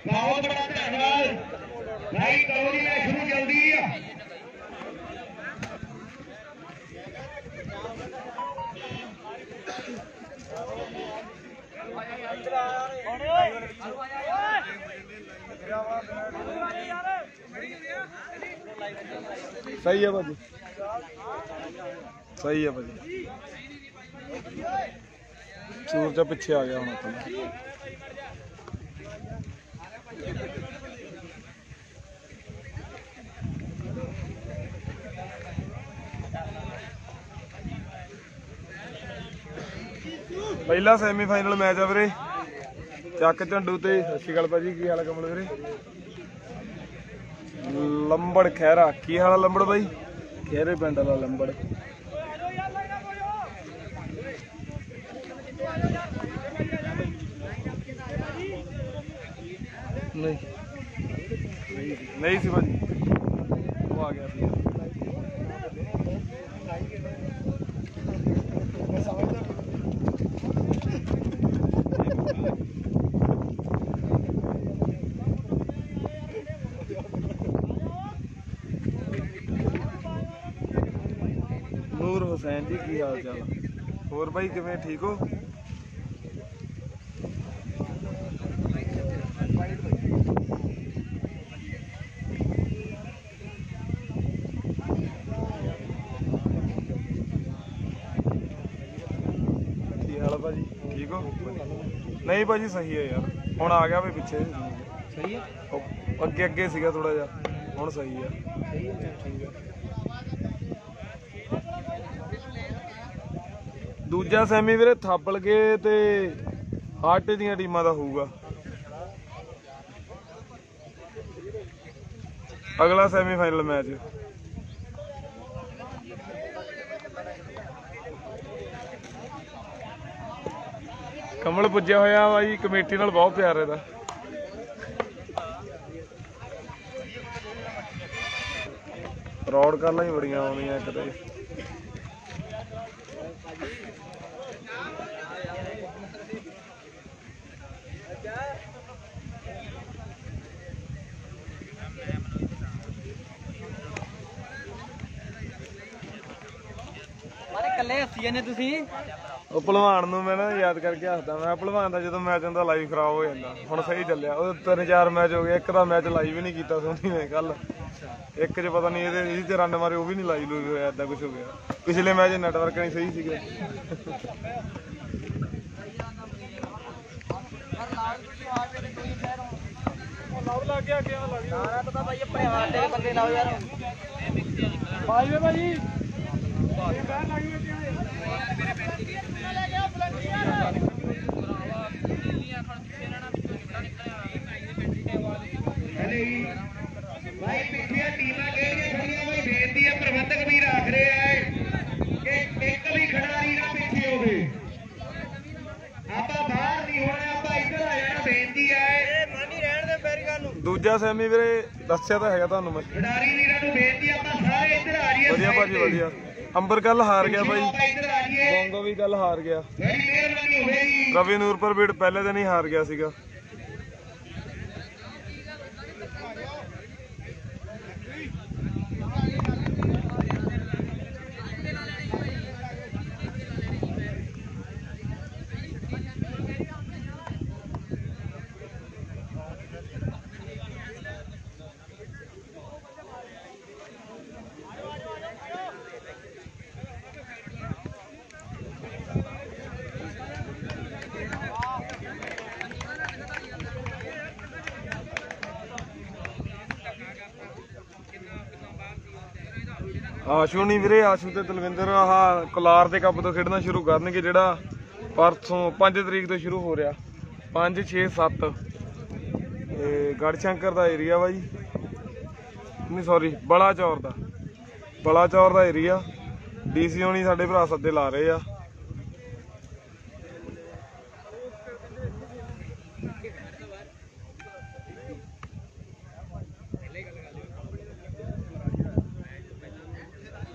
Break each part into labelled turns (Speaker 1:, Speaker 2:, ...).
Speaker 1: बहुत बड़ा धन्यवाद भाई। करो जी मैं शुरू जल्दी
Speaker 2: सही है भाजी, सही है भाजी। सूरज पिछे आ गया हूँ अपना। पहला सैमीफाइनल मैच है वीरे ਚੱਕ ਝੰਡੂ ਤੇ। ਸਤਿ ਸ਼੍ਰੀ ਅਕਾਲ ਭਾਜੀ, ਕੀ ਹਾਲ ਹੈ ਕਮਲ ਵੀਰੇ? ਲੰਬੜ ਖਹਿਰਾ, ਕੀ ਹਾਲ ਹੈ ਲੰਬੜ ਬਾਈ? ਖਹਿਰੇ ਪਿੰਡ ਵਾਲਾ ਲੰਬੜ। नहीं सी भाजी, वो आ गया ਸੀ। ਨੂਰ ਹੁਸੈਨ जी की हाल चाल? होर भाई किवें, ठीक हो? भाजी ठीक हो? नहीं भाजी सही है यार, हुण आ गया भी पिछे। सही है, अगे अगे सीगा थोड़ा जा, हुण सही है। दूजा सैमी वीरे थापल के ते हाटे दियां टीमां दा होऊगा। अगला सैमीफाइनल मैच कमल पुज्या होया भाई, कमेटी नाल बहुत प्यार है। रौड़ गल्लां ही बड़ियां आउंदियां एक ते। भलवान नूं मैं ना याद करके हसदा, मैं भलवान दा जदों मैच हुंदा लाइव खराब हो जांदा। हुण सही चलिया, ओह 3-4 मैच हो गए, एक दा मैच लाइव ही नहीं कीता सोनी ने कल। एक च पता नहीं इहदे रन मारे, वो भी नहीं लाइव लूइव होया, इदां कुछ हो गया। पिछले मैच नैटवर्क नहीं सही सीगे।
Speaker 1: भाई पिछले टीमां किहड़ियां खड़ियां भाई, बेनती है प्रबंधक भी रख रहे हैं कि एक भी खिडारी ना पिछे होवे। आपां बाहर नहीं होना, आपां इधर आ जाना, बेनती है। मानी रहण दे पैरिकां नूं।
Speaker 2: दूजा सैमी वीरे दस्सिया तां हैगा तुहानूं मैं,
Speaker 1: खिडारी वीरां नूं बेनती, आपां सारे इधर आ जाइए।
Speaker 2: वधिया भाजी वधिया। अंबर कल हार गया भाई, बोंगो भी कल हार गया। रवि नूरपुर बीट पहले दिन ही हार गया सीगा। आशू नहीं वीरे, आशू ते तलविंदर आह कलार के कप तो खेडना शुरू करनगे, जिहड़ा परसों 5 तरीक तो शुरू हो रहा। 5, 6, 7 गढ़शंकर का एरिया वा जी, नहीं सॉरी बलाचौर का एरिया। DC होनी साडे भरा सद्दे ला रहे आ।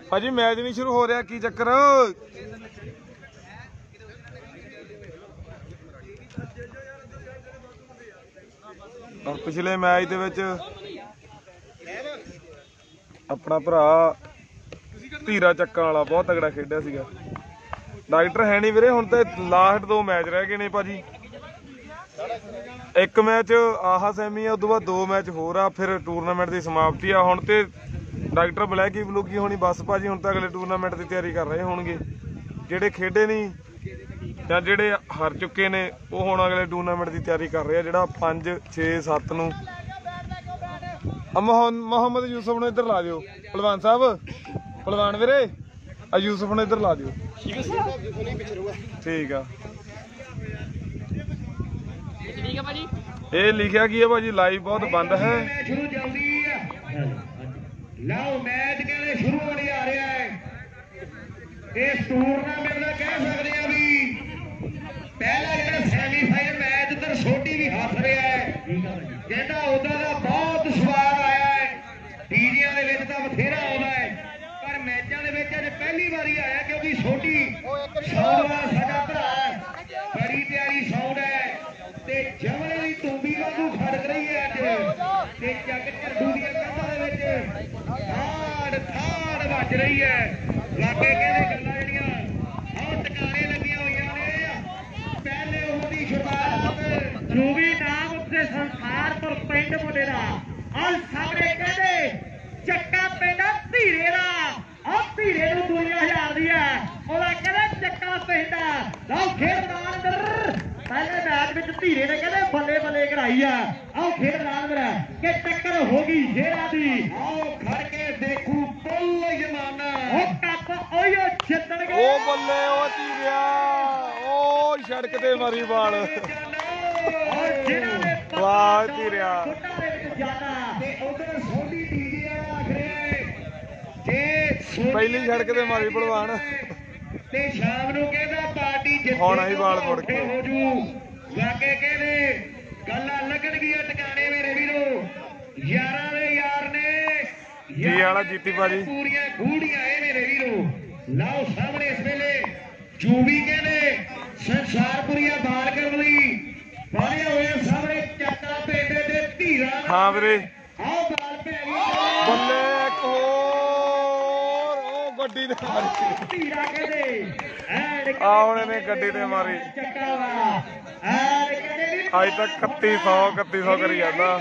Speaker 2: भाजी मैच नहीं शुरू हो रहा, की चक्कर? ਔਰ ਪਿਛਲੇ ਮੈਚ ਦੇ ਵਿੱਚ ਆਪਣਾ ਭਰਾ ਧੀਰਾ ਚੱਕਾਂ ਵਾਲਾ ਬਹੁਤ ਤਗੜਾ ਖੇਡਿਆ ਸੀਗਾ। ਡਾਕਟਰ ਹੈ ਨਹੀਂ ਵੀਰੇ, ਹੁਣ ਤੇ ਲਾਸਟ 2 ਮੈਚ ਰਹਿ ਗਏ ਨੇ ਭਾਜੀ। ਇੱਕ ਮੈਚ ਆਹਾ ਸੈਮੀ ਆ, ਉਦੋਂ ਬਾਅਦ 2 ਮੈਚ ਹੋਰ ਆ, ਫਿਰ ਟੂਰਨਾਮੈਂਟ ਦੀ ਸਮਾਪਤੀ ਆ। ਹੁਣ ਤੇ ਡਾਕਟਰ ਬਲੈਕੀ ਬਲੂਕੀ ਹੋਣੀ ਬਸ ਭਾਜੀ, ਹੁਣ ਤਾਂ ਅਗਲੇ ਟੂਰਨਾਮੈਂਟ ਦੀ ਤਿਆਰੀ ਕਰ ਰਹੇ ਹੋਣਗੇ। ਜਿਹੜੇ ਖੇਡੇ ਨਹੀਂ ਜਾਂ ਜਿਹੜੇ ਹਾਰ ਚੁੱਕੇ ਨੇ ਉਹ ਹੁਣ ਅਗਲੇ ਟੂਰਨਾਮੈਂਟ ਦੀ ਤਿਆਰੀ ਕਰ ਰਹੇ ਆ, ਜਿਹੜਾ 5, 6, 7 ਨੂੰ। ਮੁਹੰਮਦ ਯੂਸਫ ਨੂੰ ਇੱਧਰ ਲਾ ਦਿਓ ਪਹਿਲਵਾਨ ਸਾਹਿਬ, ਪਹਿਲਵਾਨ ਵੀਰੇ ਆ ਯੂਸਫ ਨੂੰ ਇੱਧਰ ਲਾ ਦਿਓ। ਠੀਕ ਆ। ਇਹ ਲਿਖਿਆ ਕੀ ਹੈ ਭਾਜੀ? ਲਾਈਵ ਬਹੁਤ ਬੰਦ ਹੈ।
Speaker 1: ਸ਼ੁਰੂ ਜਲਦੀ ਆ ਲਓ, ਮੈਚ ਕਹਿੰਦੇ ਸ਼ੁਰੂ ਹੋਣ ਆ ਰਿਹਾ ਹੈ। ਇਸ ਟੂਰਨਾਮੈਂਟ ਦਾ ਕਹਿ ਸਕਦੇ ਆ ਵੀ ਪਹਿਲਾ ਜਿਹੜਾ ਸੈਮੀਫਾਈਨਲ ਮੈਚ ਉਧਰ ਛੋਟੀ ਵੀ ਹੱਸ ਰਿਹਾ ਹੈ। ਕਹਿੰਦਾ ਉਹਦਾ ਦਾ ਬਹੁਤ ਸਵਾਦ ਆਇਆ ਹੈ। ਡੀਜਿਆਂ ਦੇ ਵਿੱਚ ਤਾਂ ਬਥੇਰਾ ਆਉਂਦਾ ਹੈ, ਪਰ ਮੈਚਾਂ ਦੇ ਵਿੱਚ ਅੱਜ ਪਹਿਲੀ ਵਾਰੀ ਆਇਆ, ਕਿਉਂਕਿ ਛੋਟੀ ਸਾਊਂਡ ਵਾਲਾ ਸਾਡਾ ਭਰਾ ਬੜੀ ਪਿਆਰੀ ਸਾਊਂਡ ਹੈ ਤੇ ਜਮਲੇ ਦੀ ਤੂੰਬੀ ਵਾਂਗੂ ਖੜਕ ਰਹੀ ਹੈ ਅੱਜ। ਤੇ ਜੱਗ ਝੰਡੂ ਦੀਆਂ ਕੰਧਾਂ ਦੇ ਵਿੱਚ ਥਾੜ ਵੱਜ ਰਹੀ ਹੈ। ਲਾਗੇ ਕਹਿੰਦੇ ਗੱਲਾਂ ਜਿਹੜੀਆਂ ਆਹ ਟਿਕਾਣੇ ਲੱਗੀਆਂ ਹੋਈਆਂ ਨੇ। ਪਹਿਲੇ ਉਹਦੀ ਸ਼ੁਰੂਆਤ ਜੋ ਵੀ ਨਾਮ ਉੱਤੇ ਸੰਸਾਰਪੁਰ ਪਿੰਡ ਮੁੰਡੇ ਦਾ ਔਰ ਸਾਹਮਣੇ ਕਹਿੰਦੇ ਚੱਕਾ ਪਿੰਡ ਧੀਰੇ ਦਾ। ਆਹ ਧੀਰੇ ਨੂੰ 2000 ਦੀ ਹੈ, ਉਹਦਾ ਕਹਿੰਦੇ ਚੱਕਾ ਪਿੰਡ। ਲਓ ਖੇਡ ਮੈਦਾਨ ਅੰਦਰ ਪਹਿਲੇ ਮੈਚ ਵਿੱਚ ਧੀਰੇ ਨੇ ਕਹਿੰਦੇ ਬੱਲੇ ਬੱਲੇ ਕਰਾਈ ਆ। ਆਓ ਖੇਡ ਮੈਦਾਨ ਮੇਰਾ ਕਿ ਟੱਕਰ ਹੋ ਗਈ ਸ਼ੇਰਾਂ ਦੀ। ਆਓ ਖੜ ਕੇ ਦੇਖੂ ਬੱਲੇ ਜਮਾਨਾ। ਉਹ ਕੱਪ ਓਯੋ ਜਿੱਤਣਗੇ।
Speaker 2: ਉਹ ਬੱਲੇ ਉਹ ਧੀਰਿਆ, ਉਹ ਸੜਕ ਤੇ ਮਾਰੀ ਬਾਲ।
Speaker 1: ਔਰ ਜਿਹਨਾਂ ਨੇ
Speaker 2: ਵਾਹ ਧੀਰਿਆ
Speaker 1: ਤੇ ਉਧਰ ਸੋਢੀ ਡੀਜੇ ਵਾਲਾ ਆਖ ਰਿਹਾ ਜੇ
Speaker 2: ਪਹਿਲੀ ਸੜਕ ਤੇ ਮਾਰੀ ਭਲਵਾਨ।
Speaker 1: ਤੇ ਸ਼ਾਮ ਨੂੰ ਕਹਿੰਦਾ ਪਾਰਟੀ ਜਿੱਤੇ
Speaker 2: ਹੁਣ ਆਈ ਬਾਲ ਮੁੜ ਕੇ
Speaker 1: ਹੋ ਜੂ। ਲਾਗੇ ਕਹਿੰਦੇ ਗੱਲਾਂ ਲੱਗਣਗੀਆਂ ਟਿਕਾਣੇ ਮੇਰੇ ਵੀਰੋ। ਯਾਰਾਂ ਦੇ ਯਾਰ ਨੇ
Speaker 2: ਜੀ ਵਾਲਾ ਜੀਤੀ ਭਾਜੀ
Speaker 1: ਪੂਰੀਆਂ ਗੂੜੀਆਂ ਏ ਮੇਰੇ ਵੀਰੋ। ਲਓ ਸਾਹਮਣੇ ਇਸ ਵੇਲੇ ਜੂਵੀ ਕਹਿੰਦੇ ਸੰਸਾਰਪੁਰੀਆ ਬਾਲ ਕਰਨ ਲਈ ਬਾਹਰੇ ਹੋਏ ਸਾਹਮਣੇ ਚੱਕਾ ਪਿੰਡ ਦੇ ਧੀਰਾ।
Speaker 2: ਹਾਂ ਵੀਰੇ
Speaker 1: ਆਓ ਬਾਲ ਪੈ ਗਈ
Speaker 2: ਬੱਲੇ। ਇੱਕ ਹੋਰ ਉਹ ਗੱਡੀ ਤੇ ਮਾਰੀ
Speaker 1: ਧੀਰਾ ਕਹਿੰਦੇ
Speaker 2: ਆਉਣੇ ਨੇ ਗੱਡੀ ਤੇ ਮਾਰੀ।
Speaker 1: ਚੱਕਾ ਵਾ ਕਹਿੰਦੇ
Speaker 2: ਅੱਜ ਤੱਕ 3100 ਕਰੀ ਜਾਂਦਾ।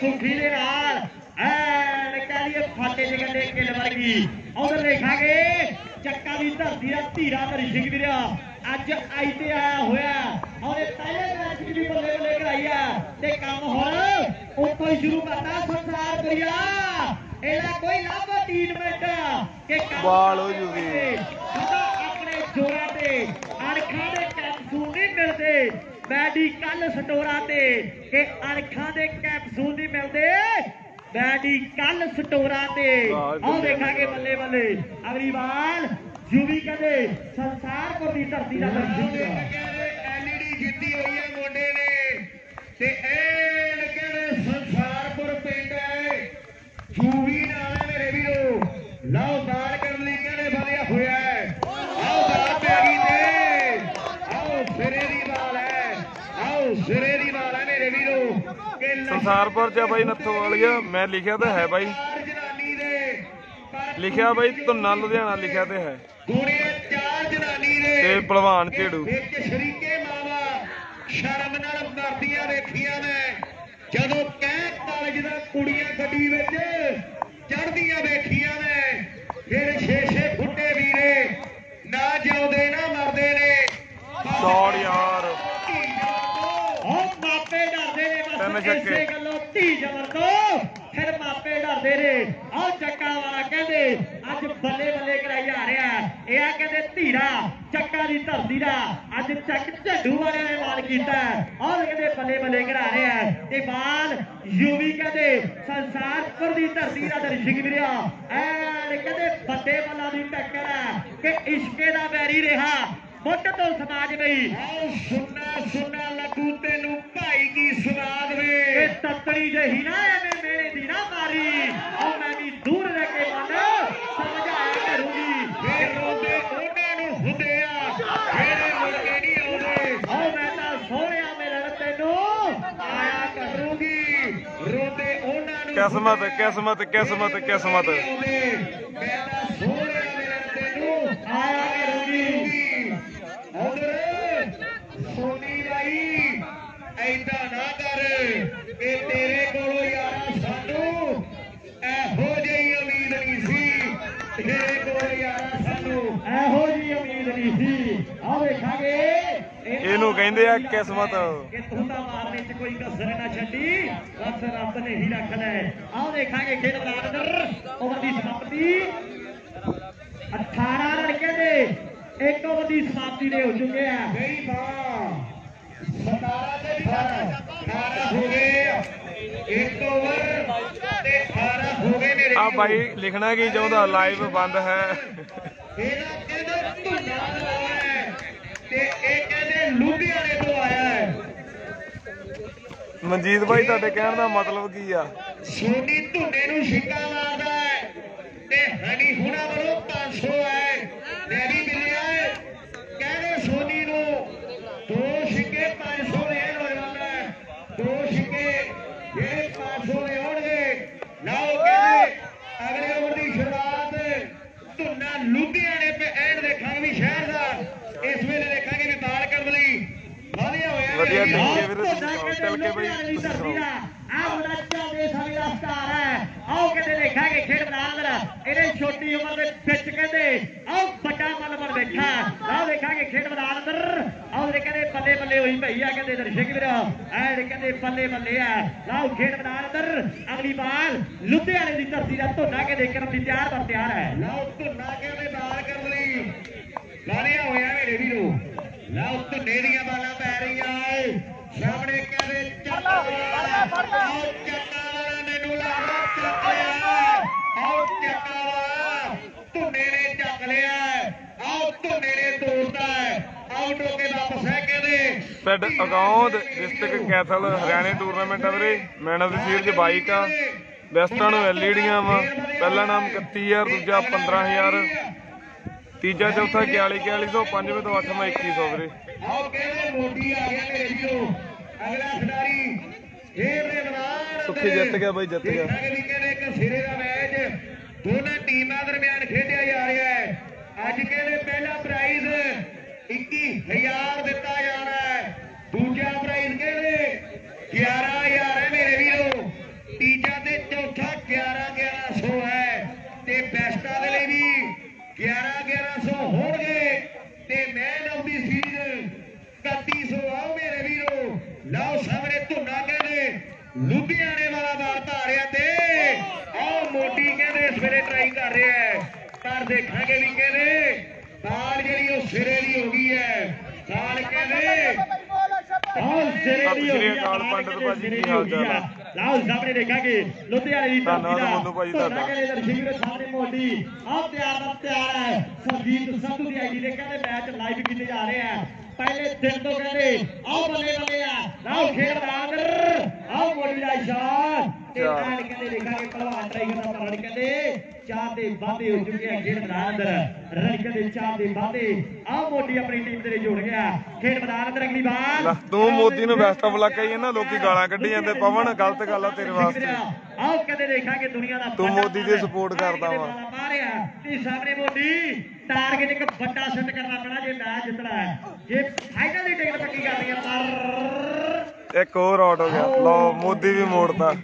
Speaker 1: ਸੁਖੀ ਦੇ ਨਾਲ ਕਹਿੰਦੀ ਫਾਟੇ ਦੇ ਕੰਡੇ ਕਿੱਲ ਵਰਗੀ। ਉਧਰ ਦੇਖਾਂਗੇ ਚੱਕਾ ਦੀ ਧਰਤੀ ਦਾ ਧੀਰਾ ਧਰੀ ਸਿੰਘ ਵੀਰਿਆ ਅੱਜ ਆਈ ਤੇ ਆਇਆ ਹੋਇਆ। ਉਹਨੇ ਪਹਿਲੇ ਮੈਚ ਵਿੱਚ ਵੀ ਬੱਲੇ ਬੱਲੇ ਕਰਾਈ ਆ ਤੇ ਕੰਮ ਹੁਣ ਉੱਥੋਂ ਹੀ ਸ਼ੁਰੂ ਕਰਤਾ ਸੰਸਾਰਪੁਰੀਆ। ਇਹਦਾ ਕੋਈ ਲਾਭ ਟ੍ਰੀਟਮੈਂਟ ਕਿ
Speaker 2: ਬਾਲ ਹੋ ਜੂਗੀ।
Speaker 1: ਆਪਣੇ ਜੋਰਾਂ ਤੇ ਅਣਖਾਂ ਦੇ ਕੈਪਸੂਲ ਨਹੀਂ ਮਿਲਦੇ। ਮੈਡੀਕਲ ਸਟੋਰਾਂ ਤੇ ਕਿ ਅਣਖਾਂ ਦੇ ਕੈਪਸੂਲ ਨਹੀਂ ਮਿਲਦੇ। ਮੈਡੀਕਲ ਸਟੋਰਾਂ ਤੇ ਆਓ ਦੇਖਾਂਗੇ ਬੱਲੇ ਬੱਲੇ ਅਗਲੀ ਵਾਰ ਜੂਵੀ ਕਹਿੰਦੇ ਸੰਸਾਰਪੁਰ ਦੀ ਧਰਤੀ ਦਾ ਐਲਈਡੀ ਜਿੱਤੀ ਹੋਈ ਹੈ ਮੁੰਡੇ ਨੇ ਤੇ ਇਹ ਕਹਿੰਦੇ ਸੰਸਾਰਪੁਰ ਪਿੰਡ ਹੈ ਜੂਵੀ ਨਾਲ ਮੇਰੇ ਵੀਰੋ। ਲਓ ਬਾਲ ਕਰਨ ਲਈ ਕਹਿੰਦੇ ਵਧਿਆ ਹੋਇਆ ਹੈ। ਆਓ ਬਾਲ ਪੈ ਗਈ ਤੇ ਆਓ ਸਿਰੇ ਦੀ ਬਾਲ ਹੈ। ਆਓ ਸਿਰੇ ਦੀ ਬਾਲ ਹੈ ਮੇਰੇ ਵੀਰੋ।
Speaker 2: ਸੰਸਾਰਪੁਰ ਚ ਬਾਈ ਨੱਥੋ ਵਾਲੀਆ ਮੈਂ ਲਿਖਿਆ ਤਾਂ ਹੈ ਬਾਈ,
Speaker 1: ਜਨਾਨੀ ਦੇ
Speaker 2: ਲਿਖਿਆ ਬਾਈ ਧੁੰਨਾ ਲੁਧਿਆਣਾ ਲਿਖਿਆ ਤੇ ਹੈ।
Speaker 1: ਗੋਰੀਆਂ 4 ਜਨਾਨੀ ਦੇ
Speaker 2: ਤੇ ਭਲਵਾਨ ਝੇੜੂ
Speaker 1: ਵਿੱਚ ਸ਼ਰੀਕੇ ਮਾਵਾ ਸ਼ਰਮ ਨਾਲ ਮਰਦੀਆਂ ਵੇਖੀਆਂ ਮੈਂ। ਜਦੋਂ ਕਹਿ ਕਾਲਜ ਦਾ ਕੁੜੀਆਂ ਗੱਡੀ ਵਿੱਚ ਚੜ੍ਹਦੀਆਂ ਵੇਖੀਆਂ ਮੈਂ। ਫਿਰ 6-6 ਫੁੱਟੇ ਵੀਰੇ ਨਾ ਜਿਉਂਦੇ ਨਾ ਮਰਦੇ ਨੇ।
Speaker 2: ਦੌੜ ਯਾਰ
Speaker 1: ਉਹ ਮਾਪੇ ਡਰਦੇ ਨੇ
Speaker 2: ਤਿੰਨ
Speaker 1: ਬਸ
Speaker 2: ਛੱਕੇ।
Speaker 1: ਇਸੇ ਗੱਲੋਂ ਧੀ ਜਬਰ ਤੋਂ ਫਿਰ ਮਾਪੇ ਡਰਦੇ ਨੇ। ਆਹ ਚੱਕਾ ਵਾਲਾ ਕਹਿੰਦੇ ਅੱਜ ਬੱਲੇ ਬੱਲੇ ਕਰਾਈ ਆ ਰਿਹਾ। ਇਹ ਆ ਕਹਿੰਦੇ ਧੀਰਾ ਚੱਕਾ ਦੀ ਧਰਤੀ ਦਾ ਅੱਜ ਚੱਕ ਝੰਡੂ ਵਾਲਿਆਂ ਨੇ ਮਾਲ ਕੀਤਾ। ਆਹ ਕਹਿੰਦੇ ਬੱਲੇ ਬੱਲੇ ਕਰਾ ਰਿਹਾ ਤੇ ਬਾਲ ਯੂਵੀ ਕਹਿੰਦੇ ਸੰਸਾਰਪੁਰ ਦੀ ਧਰਤੀ ਦਾ ਦਰਸ਼ਕ ਵੀਰਿਆ। ਐ ਕਹਿੰਦੇ ਵੱਡੇ ਬੱਲਾ ਦੀ ਟੱਕਰ ਹੈ ਕਿ ਇਸ਼ਕੇ ਦਾ ਵੈਰੀ ਰਿਹਾ ਮੁੱਢ ਤੋਂ ਸਮਾਜ ਬਈ। ਸੁਣਨਾ ਲੱਗੂ ਤੈਨੂੰ ਭਾਈ ਕੀ ਸਵਾਦ ਵੇ। ਇਹ ਤੱਤੜੀ ਜਹੀ ਨਾ ਐਵੇਂ ਮੇਰੇ ਦੀ ਨਾ ਮਾਰੀ। ਉਹ ਮੈਂ ਵੀ ਦੂਰ ਰਹਿ ਕੇ ਮਨ ਸਮਝਾਇਆ ਕਰੂੰਗੀ। ਫੇਰ ਰੋਂਦੇ ਉਹਨਾਂ ਨੂੰ ਹੁੰਦੇ ਆ ਜਿਹੜੇ ਮੁੜ ਕੇ ਨਹੀਂ ਆਉਂਦੇ। ਉਹ ਮੈਂ ਤਾਂ ਸੋਹਣਿਆ ਮਿਲਣ ਤੈਨੂੰ ਆਇਆ ਕਰੂੰਗੀ।
Speaker 2: ਕਿਸਮਤ ਕਿਸਮਤ ਕਿਸਮਤ ਕਿਸਮਤ
Speaker 1: ਸੋਨੀ ਬਾਈ ਐਦਾਂ ਨਾ ਕਰ ਕਿ ਤੇਰੇ ਕੋਲੋਂ ਯਾਰਾ ਸਾਨੂੰ ਇਹੋ ਜਿਹੀ ਉਮੀਦ ਨਹੀਂ ਸੀ ਤੇਰੇ ਕੋਲ ਯਾਰਾ ਸਾਨੂੰ ਇਹੋ ਜਿਹੀ ਉਮੀਦ ਨਹੀਂ ਸੀ ਆ ਵੇਖਾਂਗੇ
Speaker 2: ਇਹਨੂੰ ਕਹਿੰਦੇ ਆ ਕਿਸਮਤ
Speaker 1: ਕਿ ਤੂੰ ਤਾਂ ਮਾਰਨੇ 'ਚ ਕੋਈ ਕਸਰ ਨਾ ਛੱਡੀ ਬਸ ਰੱਬ ਨੇ ਹੀ ਰੱਖਣਾ ਆਹ ਦੇਖਾਂਗੇ ਖੇਡ ਬਰਾਦਰ ਓਵਰ ਦੀ ਸਮਾਪਤੀ 18 ਰਨ ਕਹਿੰਦੇ ਇੱਕ ਓਵਰ ਦੀ ਸਮਾਪਤੀ ਦੇ ਹੋ ਚੁੱਕੇ ਆ ਗਈ ਬਾਂ 17 ਤੇ 18 ਹੋ ਗਏ ਇੱਕ ਓਵਰ ਤੇ 18 ਹੋ ਗਏ ਮੇਰੇ
Speaker 2: ਆ ਭਾਈ ਲਿਖਣਾ ਕੀ ਚਾਹੁੰਦਾ ਲਾਈਵ ਬੰਦ ਹੈ
Speaker 1: ਇਹਦਾ ਕਹਿੰਦੇ ਧੁੰਨਾ ਲਗਾਉਣਾ ਹੈ ਤੇ ਇਹ ਕਹਿੰਦੇ ਲੁਧਿਆਣੇ ਤੋਂ ਆਇਆ ਹੈ
Speaker 2: ਮਨਜੀਤ ਭਾਈ ਤੁਹਾਡੇ ਕਹਿਣ ਦਾ ਮਤਲਬ ਕੀ ਆ
Speaker 1: ਸੋਨੀ ਧੁੰਨੇ ਨੂੰ ਛਿੱਕਾ ਮਾਰਦਾ ਹੈ ਤੇ ਹਣੀ ਹੁਣਾ ਵੱਲੋਂ 500 ਹੈ ਲੈ ਵੀ ਮਿਲਿਆ ਹੈ ਕਹਿੰਦੇ ਸੋਨੀ ਨੂੰ 2 ਛਿੱਕੇ 500 ਲੈਣ ਹੋ ਜਾਂਦਾ ਹੈ 2 ਛਿੱਕੇ ਜਿਹੜੇ 500 ਦੇ ਹੋਣਗੇ ਲਓ ਕਹਿੰਦੇ ਅਗਲੇ ਓਵਰ ਦੀ ਸ਼ੁਰੂਆਤ ਧੁੰਨਾ ਲੁਧਿਆਣੇ ਤੇ ਐਂਡ ਦੇਖਾਂਗੇ ਵੀ ਸ਼ਹਿਰ ਦਾ ਇਸ ਵੇਲੇ ਦੇਖਾਂਗੇ ਵੀ ਬਾਲ ਕਰਨ ਲਈ ਵਧੀਆ ਹੋਇਆ
Speaker 2: ਵਧੀਆ ਦੇਖੀਏ ਵੀਰੇ ਚੱਲ ਕੇ ਬਈ
Speaker 1: ਆ ਮੁੰਡਾ ਚਾਹਦੇ ਸਮੇਂ ਦਾ ਸਟਾਰ ਹੈ ਆਓ ਕਹਿੰਦੇ ਦੇਖਾਂਗੇ ਖੇਡ ਮੈਦਾਨ ਇਹਨੇ ਛੋਟੀ ਉਮਰ ਦੇ ਵਿੱਚ ਕਹਿੰਦੇ ਆਓ ਵੱਡਾ ਮਲਬਰ ਬੈਠਾ ਆਓ ਦੇਖਾਂਗੇ ਖੇਡ ਮੈਦਾਨ ਅੰਦਰ ਆਓ ਕਹਿੰਦੇ ਬੱਲੇ ਬੱਲੇ ਹੋਈ ਭਈ ਆ ਕਹਿੰਦੇ ਦਰਸ਼ਕ ਵੀਰ ਐਡ ਕਹਿੰਦੇ ਬੱਲੇ ਬੱਲੇ ਆ ਆਓ ਖੇਡ ਮੈਦਾਨ ਅੰਦਰ ਅਗਲੀ ਬਾਲ ਲੁਧਿਆਣੇ ਦੀ ਧਰਤੀ ਦਾ ਧੁੰਨਾ ਕੇ ਦੇਖ ਕਰਨ ਲਈ ਤਿਆਰ ਹੈ ਲਓ ਧੁੰਨਾ ਕਹਿੰਦੇ ਬਾਲ ਕਰਨ ਲਈ ਵਧੀਆ ਹੋਇਆ ਮੇਰੇ ਵੀਰੋ ਲਓ ਧੁੰਨੇ ਦੀਆਂ ਬਾਲਾਂ ਪੈ ਰਹੀਆਂ ਸਾਹਮਣੇ ਕਹਿੰਦੇ ਚੱਕਾ ਵਾਲਾ ਮੈਨੂੰ ਲੱਗਦਾ ਚੱਕ ਲਿਆ ਆਓ ਚੱਕਾ ਵਾਲਾ ਧੁੰਨੇ ਨੇ ਚੱਕ ਲਿਆ ਆਓ ਧੁੰਨੇ ਨੇ ਤੋੜਦਾ ਆਊਟ ਹੋ ਕੇ ਵਾਪਸ ਹੈ ਕਹਿੰਦੇ
Speaker 2: ਪਿੰਡ ਅਗੌਂਦ ਡਿਸਟ੍ਰਿਕਟ ਕੈਥਲ ਹਰਿਆਣੇ ਟੂਰਨਾਮੈਂਟ ਆ ਵੀਰੇ man of the series bike ਆ ਵੈਸਟਾਂ ਨੂੰ ਐਲਈਡੀਆਂ ਵਾ ਪਹਿਲਾ ਨਾਮ 31000 ਦੂਜਾ 15000 ਤੀਜਾ ਚੌਥਾ 4100 ਪੰਜਵੇਂ ਤੋਂ 8ਵਾਂ 2100 ਵੀਰੇ
Speaker 1: ਆਓ ਕਹਿੰਦੇ ਮੋਟੀ ਆ ਗਿਆ ਮੇਰੇ ਵੀਰੋ ਅਗਲਾ ਖਿਡਾਰੀ ਇਹ ਮੈਦਾਨ
Speaker 2: ਸੁੱਖੀ ਜਿੱਤ ਗਿਆ ਬਾਈ ਜਿੱਤ ਗਿਆ
Speaker 1: ਕਹਿੰਦੇ ਇੱਕ ਸਿਰੇ ਦਾ ਮੈਚ ਦੋਨਾਂ ਟੀਮਾਂ ਦਰਮਿਆਨ ਖੇਡਿਆ ਜਾ ਰਿਹਾ ਹੈ ਅੱਜ ਕਹਿੰਦੇ ਪਹਿਲਾ ਪ੍ਰਾਈਜ਼ 21000 ਦਿੱਤਾ ਜਾਣਾ ਹੈ ਦੂਜਾ ਪ੍ਰਾਈਜ਼ ਕਹਿੰਦੇ 11000 ਹੈ ਮੇਰੇ ਵੀਰੋ ਤੀਜਾ ਤੇ ਚੌਥਾ 1100 ਹੈ ਤੇ ਬੈਸਟਾਂ ਦੇ ਲਈ ਵੀ 1100 ਹੋਣਗੇ ਤੇ ਮੈਨ ਆਫ ਦੀ ਸੀਰੀਜ਼ 3100 ਆਓ ਮੇਰੇ ਵੀਰੋ ਲਓ ਸਾਹਮਣੇ ਧੁੰਨਾ ਕਹਿੰਦੇ ਲੁਧਿਆਣੇ ਵਾਲਾ ਬਾਲ ਧਾਰਿਆ ਤੇ ਆਓ ਮੋਟੀ ਕਹਿੰਦੇ ਇਸ ਵੇਲੇ ਟਰਾਈ ਕਰ ਰਿਹਾ ਹੈ ਪਰ ਦੇਖਾਂਗੇ ਵੀ ਕਹਿੰਦੇ ਬਾਲ ਜਿਹੜੀ ਉਹ ਸਿਰੇ ਦੀ ਹੋ ਗਈ ਹੈ ਬਾਲ ਕਹਿੰਦੇ ਆਓ ਸਿਰੇ ਦੀ ਹੋ ਗਈ ਹੈ
Speaker 2: ਪੰਡਤ ਭਾਜੀ ਕੀ ਹਾਲ ਚਾਲ ਆ
Speaker 1: ਲਾਓ ਸਾਹਮਣੇ ਦੇਖਾਂਗੇ ਲੁਧਿਆਣੇ ਦੀ ਧਰਤੀ ਦਾ
Speaker 2: ਮੰਨੂ ਭਾਜੀ ਤੁਹਾਡਾ
Speaker 1: ਕਹਿੰਦੇ ਦਰਸ਼ਕ ਸਾਹਮਣੇ ਮੋਟੀ ਆਓ ਤਿਆਰ ਹੈ ਸਰਜੀਤ ਸੰਧੂ ਦੀ ਆਈਡੀ ਦੇ ਕਹਿੰਦੇ ਮੈਚ ਲਾਈਵ ਕੀਤੇ ਜਾ ਰਹੇ ਆ ਪਹਿਲੇ ਦਿਨ ਤੋਂ ਕਹਿੰਦੇ ਆਓ ਬੱਲੇ ਬੱਲੇ ਆ ਲਾਓ ਖੇਡ ਮੈਦਾਨ ਆਓ ਮੋਟੀ ਦਾ ਸ਼ਾਟ ਤੇ ਨਾਲ ਕਹਿੰਦੇ ਦੇਖਾਂਗੇ ਪਹਿਲਵਾਨ ਟਾਈਗਰ ਦਾ ਰਨ ਕਹਿੰਦੇ 4 ਦੇ ਵਾਧੇ ਹੋ ਚੁੱਕੇ ਆ ਖੇਡ ਮੈਦਾਨ ਅੰਦਰ ਰਨ ਕਹਿੰਦੇ 4 ਦੇ ਵਾਧੇ ਆਓ ਮੋਟੀ ਆਪਣੀ ਟੀਮ ਦੇ ਲਈ ਜੁੜ ਗਿਆ ਖੇਡ ਮੈਦਾਨ ਅੰਦਰ ਅਗਲੀ ਬਾਲ
Speaker 2: ਤੂੰ ਮੋਦੀ ਨੂੰ ਬੈਸਟ ਆਫ ਲੱਕ ਕਹੀ ਨਾ ਲੋਕੀ ਗਾਲਾਂ ਕੱਢੀ ਜਾਂਦੇ ਪਵਨ ਗਲਤ ਗੱਲ ਆ ਤੇਰੇ ਵਾਸਤੇ
Speaker 1: ਆਓ ਕਹਿੰਦੇ ਦੇਖਾਂਗੇ ਦੁਨੀਆ ਦਾ
Speaker 2: ਤੂੰ ਮੋਦੀ ਦੀ ਸਪੋਰਟ ਕਰਦਾ ਵਾ
Speaker 1: ਮਾਰਿਆ ਤੇ ਸਾਹਮਣੇ ਮੋਦੀ ਟਾਰਗੇਟ ਇੱਕ ਵੱਡਾ ਸੈੱਟ ਕਰਨਾ ਪੈਣਾ ਜੇ ਮੈਚ ਜਿੱਤਣਾ ਹੈ ਜੇ ਫਾਈਨਲ ਦੀ ਟਿਕਟ ਪੱਕੀ ਕਰਨੀ ਹੈ ਪਰ
Speaker 2: ਇੱਕ ਹੋਰ ਆਊਟ ਹੋ ਗਿਆ ਲਓ ਮੋਦੀ ਵੀ ਮੋੜਤਾ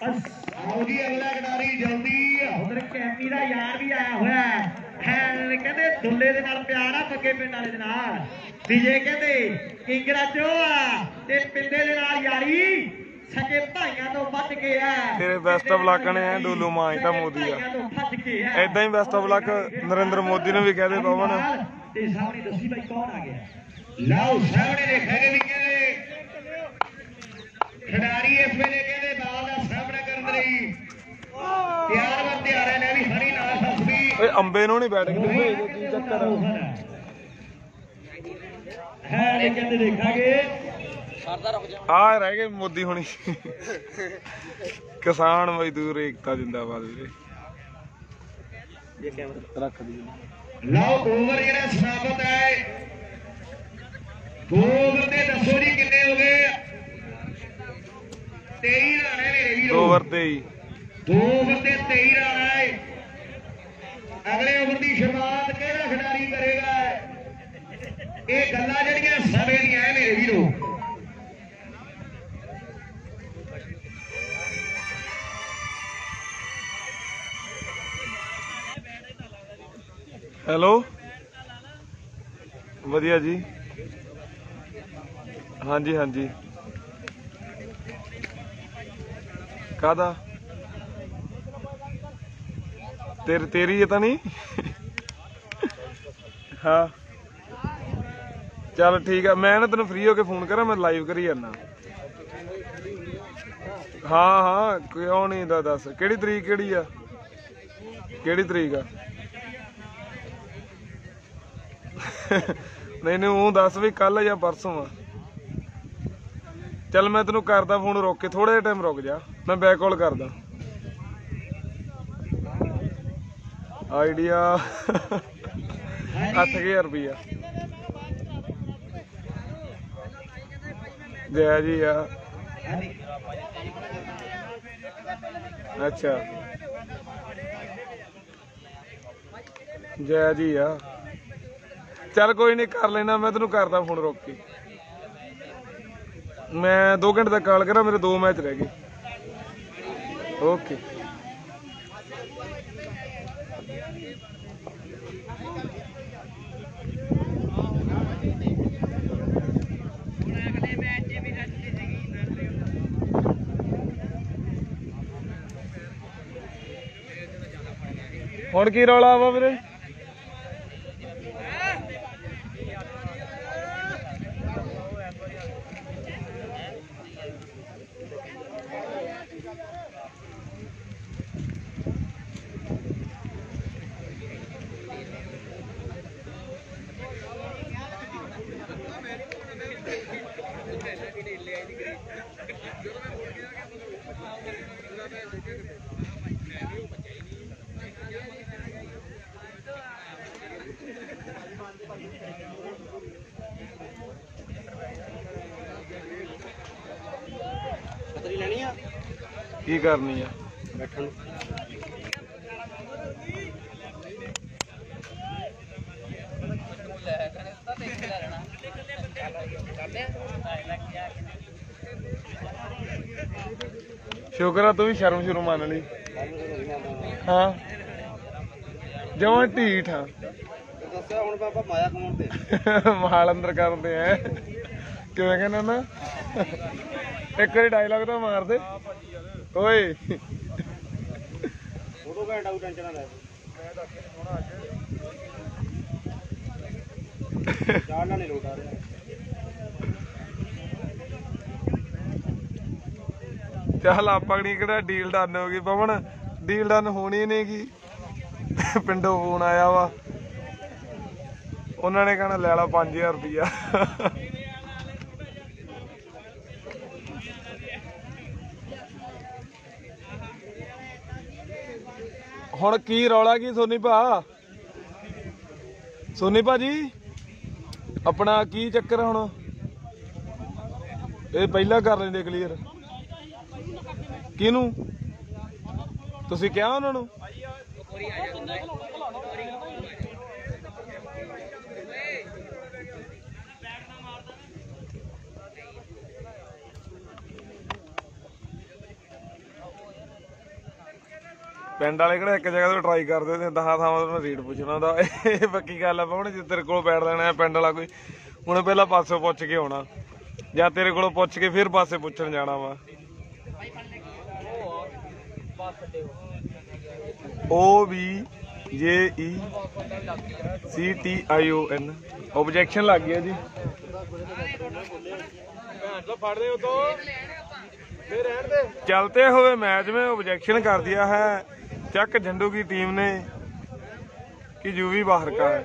Speaker 1: ਆਓ ਜੀ ਅਗਲਾ ਖਿਡਾਰੀ ਜਲਦੀ ਉਧਰ ਕੈਮੀ ਦਾ ਯਾਰ ਵੀ ਆਇਆ ਹੋਇਆ ਹੈ ਕਹਿੰਦੇ ਦੁੱਲੇ ਦੇ ਨਾਲ ਪਿਆਰ ਆ ਪੱਕੇ ਪਿੰਡ ਵਾਲੇ ਦੇ ਨਾਲ ਵਿਜੇ ਕਹਿੰਦੇ ਕਿੰਗਰਾ ਚੋ ਆ ਤੇ ਪਿੰਡੇ ਦੇ ਨਾਲ ਯਾਰੀ ਸਕੇ ਭਾਈਆਂ ਤੋਂ ਵੱਧ ਕੇ ਆ
Speaker 2: ਤੇਰੇ ਬੈਸਟ ਆਫ ਲੱਕ ਨੇ ਡੋਲੂ ਮਾਂ ਤਾਂ ਮੋਦੀ ਆ ਏਦਾਂ ਹੀ best of luck Narendra Modi ਨੂੰ ਵੀ ਕਹਦੇ ਪਵਨ
Speaker 1: ਤੇ ਸਾਹਮਣੇ ਦੱਸੀ ਬਾਈ ਕੌਣ ਆ ਗਿਆ ਲਓ ਸਾਹਮਣੇ ਦੇਖਾਂਗੇ ਵੀ ਕਹਿੰਦੇ ਖਿਡਾਰੀ ਇਸ ਵੇਲੇ ਕਹਿੰਦੇ ਬਾਲ ਦਾ ਸਾਹਮਣਾ ਕਰਨ ਲਈ ਤਿਆਰ ਹੈ ਲੈ ਵੀ ਹਰੀ ਨਾਲ ਫਸਦੀ
Speaker 2: ਓਏ ਅੰਬੇ ਨੂੰ ਨਹੀਂ ਬੈਟਿੰਗ ਭੇਜਦੇ ਕੀ ਚੱਕਰ
Speaker 1: ਹੈ ਇਹ ਕਹਿੰਦੇ ਦੇਖਾਂਗੇ
Speaker 2: ਆ ਰਹਿ ਗਏ ਮੋਦੀ ਹੁਣੀ ਕਿਸਾਨ ਮਜ਼ਦੂਰ ਏਕਤਾ ਜਿੰਦਾਬਾਦ ਵੀਰੇ ਇਹ ਕੈਮਰਾ ਰੱਖ ਦੀ
Speaker 1: ਲਓ ਓਵਰ ਜਿਹੜਾ ਸਮਾਪਤ ਹੈ 2 ਓਵਰ ਤੇ ਦੱਸੋ ਜੀ ਕਿੰਨੇ ਹੋ ਗਏ 23 ਰਨ ਹੈ ਮੇਰੇ ਵੀਰੋ
Speaker 2: ਓਵਰ 23
Speaker 1: 2 ओवर से 23 रन आए। अगले ओवर की शुरुआत केड़ा खिडारी करेगा? ये गल्लां जिहड़ियां समय दियां है मेरे वीरो।
Speaker 2: हेलो वधिया जी। हाँ जी हाँ जी। कादा तेरी ये तो नहीं हाँ चल ठीक है। मैं ना तेन फ्री होके फोन करा, मैं लाइव करी जाना। हाँ हाँ क्यों नहीं दस केड़ी तरीक केड़ी आ, केड़ी तरीक आ नहीं नहीं वो दस भी कल या परसों आ। चल मैं तेन करदा फोन, रोक के थोड़ा टाइम रुक जा, मैं बैक कॉल करदा। आइडिया 8000 रुपया जय जी आ। अच्छा जय जी आ। चल कोई नहीं कर लेना, मैं तेन करदा फोन रोक के। मैं 2 घंटे तक कॉल करा, मेरे 2 मैच रह गए। ओके हुण की रौला वा मेरे? की करनी है बैठन शुक्र है तू भी शर्म शुरू मान ली। हाँ जमा ढीठ हाँ माल अंदर करते हैं कि कहना ना एक बार डायलॉग तो मार दे ओए चल अपनी कि डील डन हो गई पवन, डील डन होनी नहीं गी। पिंडों फोन आया वा, उन्होंने कहना ले ला 5000 रुपया। हुण की रौला की सोनी भा? सोनी भाजी अपना की चक्कर हुण? ये पहला कर लेंदे क्लीयर। किनू तुसीं क्या उन्होंने? पिंड वाले किहड़ा एक जगह तो ट्राई करते थे, 10 थावां तो रेट पुछना दा। पक्की गल है भाव जे तेरे को बैठ लेना है पिंड वाला कोई, उन्हें पहला पासों पुछ के आना या तेरे को पुछ के फिर पासे पुछन जाना वा। OBJECTION ऑब्जेक्शन लग गया जी। चलते हुए मैच में ऑब्जेक्शन कर दिया है चक झंडू की टीम ने कि यूवी बाहर का है।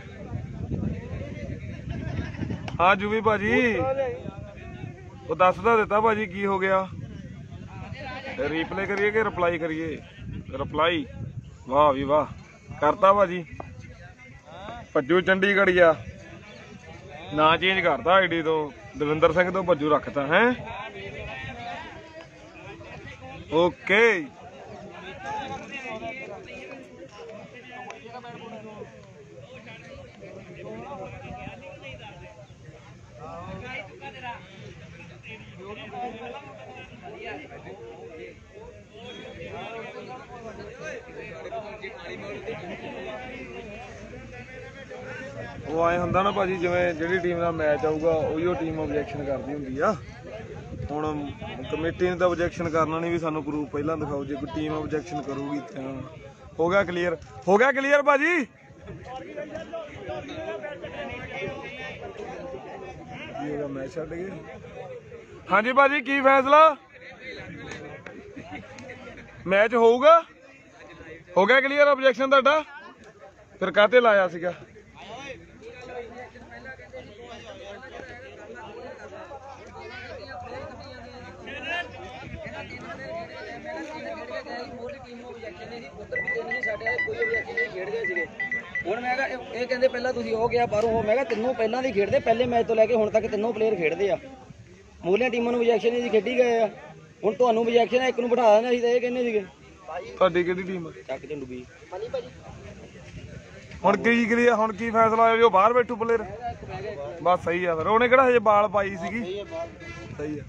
Speaker 2: हाँ यूवी भाजी वो दस दा देता भाजी की हो गया? रीप्ले करिए कि रिप्लाई करिए? रिप्लाई वाह भी वाह करता भाजी। भज्जू चंडीगढ़िया ना चेंज करता आईडी तो दविंदर सिंह तो भज्जू रखता है। ओके ਉਹ ਆਏ ਹੁੰਦਾ ਨਾ ਭਾਜੀ, ਜਿਵੇਂ ਜਿਹੜੀ ਟੀਮ ਦਾ ਮੈਚ ਆਊਗਾ ਉਹੀਓ ਟੀਮ ਆਬਜੈਕਸ਼ਨ ਕਰਦੀ ਹੁੰਦੀ ਆ। ਹੁਣ ਕਮੇਟੀ ਨੇ ਤਾਂ ਆਬਜੈਕਸ਼ਨ ਕਰਨਾ ਨਹੀਂ ਵੀ ਸਾਨੂੰ ਪ੍ਰੂਫ ਪਹਿਲਾਂ ਦਿਖਾਓ। ਜੇ ਕੋਈ ਟੀਮ ਆਬਜੈਕਸ਼ਨ ਕਰੂਗੀ ਤਾਂ ਹੋ ਗਿਆ ਕਲੀਅਰ, ਹੋ ਗਿਆ ਕਲੀਅਰ ਭਾਜੀ। ਮੈਚ ਛੱਡ ਗਏ। ਹਾਂਜੀ ਭਾਜੀ ਕੀ ਫੈਸਲਾ? ਮੈਚ ਹੋਊਗਾ? ਹੋ ਗਿਆ ਕਲੀਅਰ ਆਬਜੈਕਸ਼ਨ ਤੁਹਾਡਾ? ਫਿਰ ਕਾਹਤੇ ਲਾਇਆ ਸੀਗਾ?
Speaker 3: ਹੁਣ ਮੈਂ ਕਿਹਾ ਇਹ ਕਹਿੰਦੇ ਪਹਿਲਾਂ ਤੁਸੀਂ ਉਹ ਗਿਆ ਬਾਹਰੋਂ, ਮੈਂ ਕਿਹਾ ਤਿੰਨੋਂ ਪਹਿਲਾਂ ਦੀ ਖੇਡਦੇ, ਪਹਿਲੇ ਮੈਚ ਤੋਂ ਲੈ ਕੇ ਹੁਣ ਤੱਕ ਤਿੰਨੋਂ ਪਲੇਅਰ ਖੇਡਦੇ ਆ। ਮੂਹਰਲੀਆਂ ਟੀਮਾਂ ਨੂੰ ਆਬਜੈਕਸ਼ਨ ਹੀ ਖੇਡੀ ਗਏ ਆ। ਹੁਣ ਤੁਹਾਨੂੰ ਆਬਜੈਕਸ਼ਨ ਹੈ, ਇੱਕ ਨੂੰ ਬਿਠਾ ਦੇਣਾ ਸੀ ਤਾਂ ਇਹ ਕਹਿੰਦੇ ਸੀਗੇ।
Speaker 2: ਤੁਹਾਡੀ ਕਿਹੜੀ ਟੀਮ?
Speaker 3: ਚੱਕ ਝੰਡੂ ਵੀ।
Speaker 2: ਹੁਣ ਕੀ ਕਰੀਏ? ਹੁਣ ਕੀ ਫੈਸਲਾ ਆਇਆ? ਜੋ ਬਾਹਰ ਬੈਠੂ ਪਲੇਅਰ ਬਸ ਸਹੀ ਆ। ਫਿਰ ਉਹਨੇ ਕਿਹੜਾ ਹਜੇ ਬਾਲ ਪਾਈ ਸੀਗੀ। ਸਹੀ ਆ।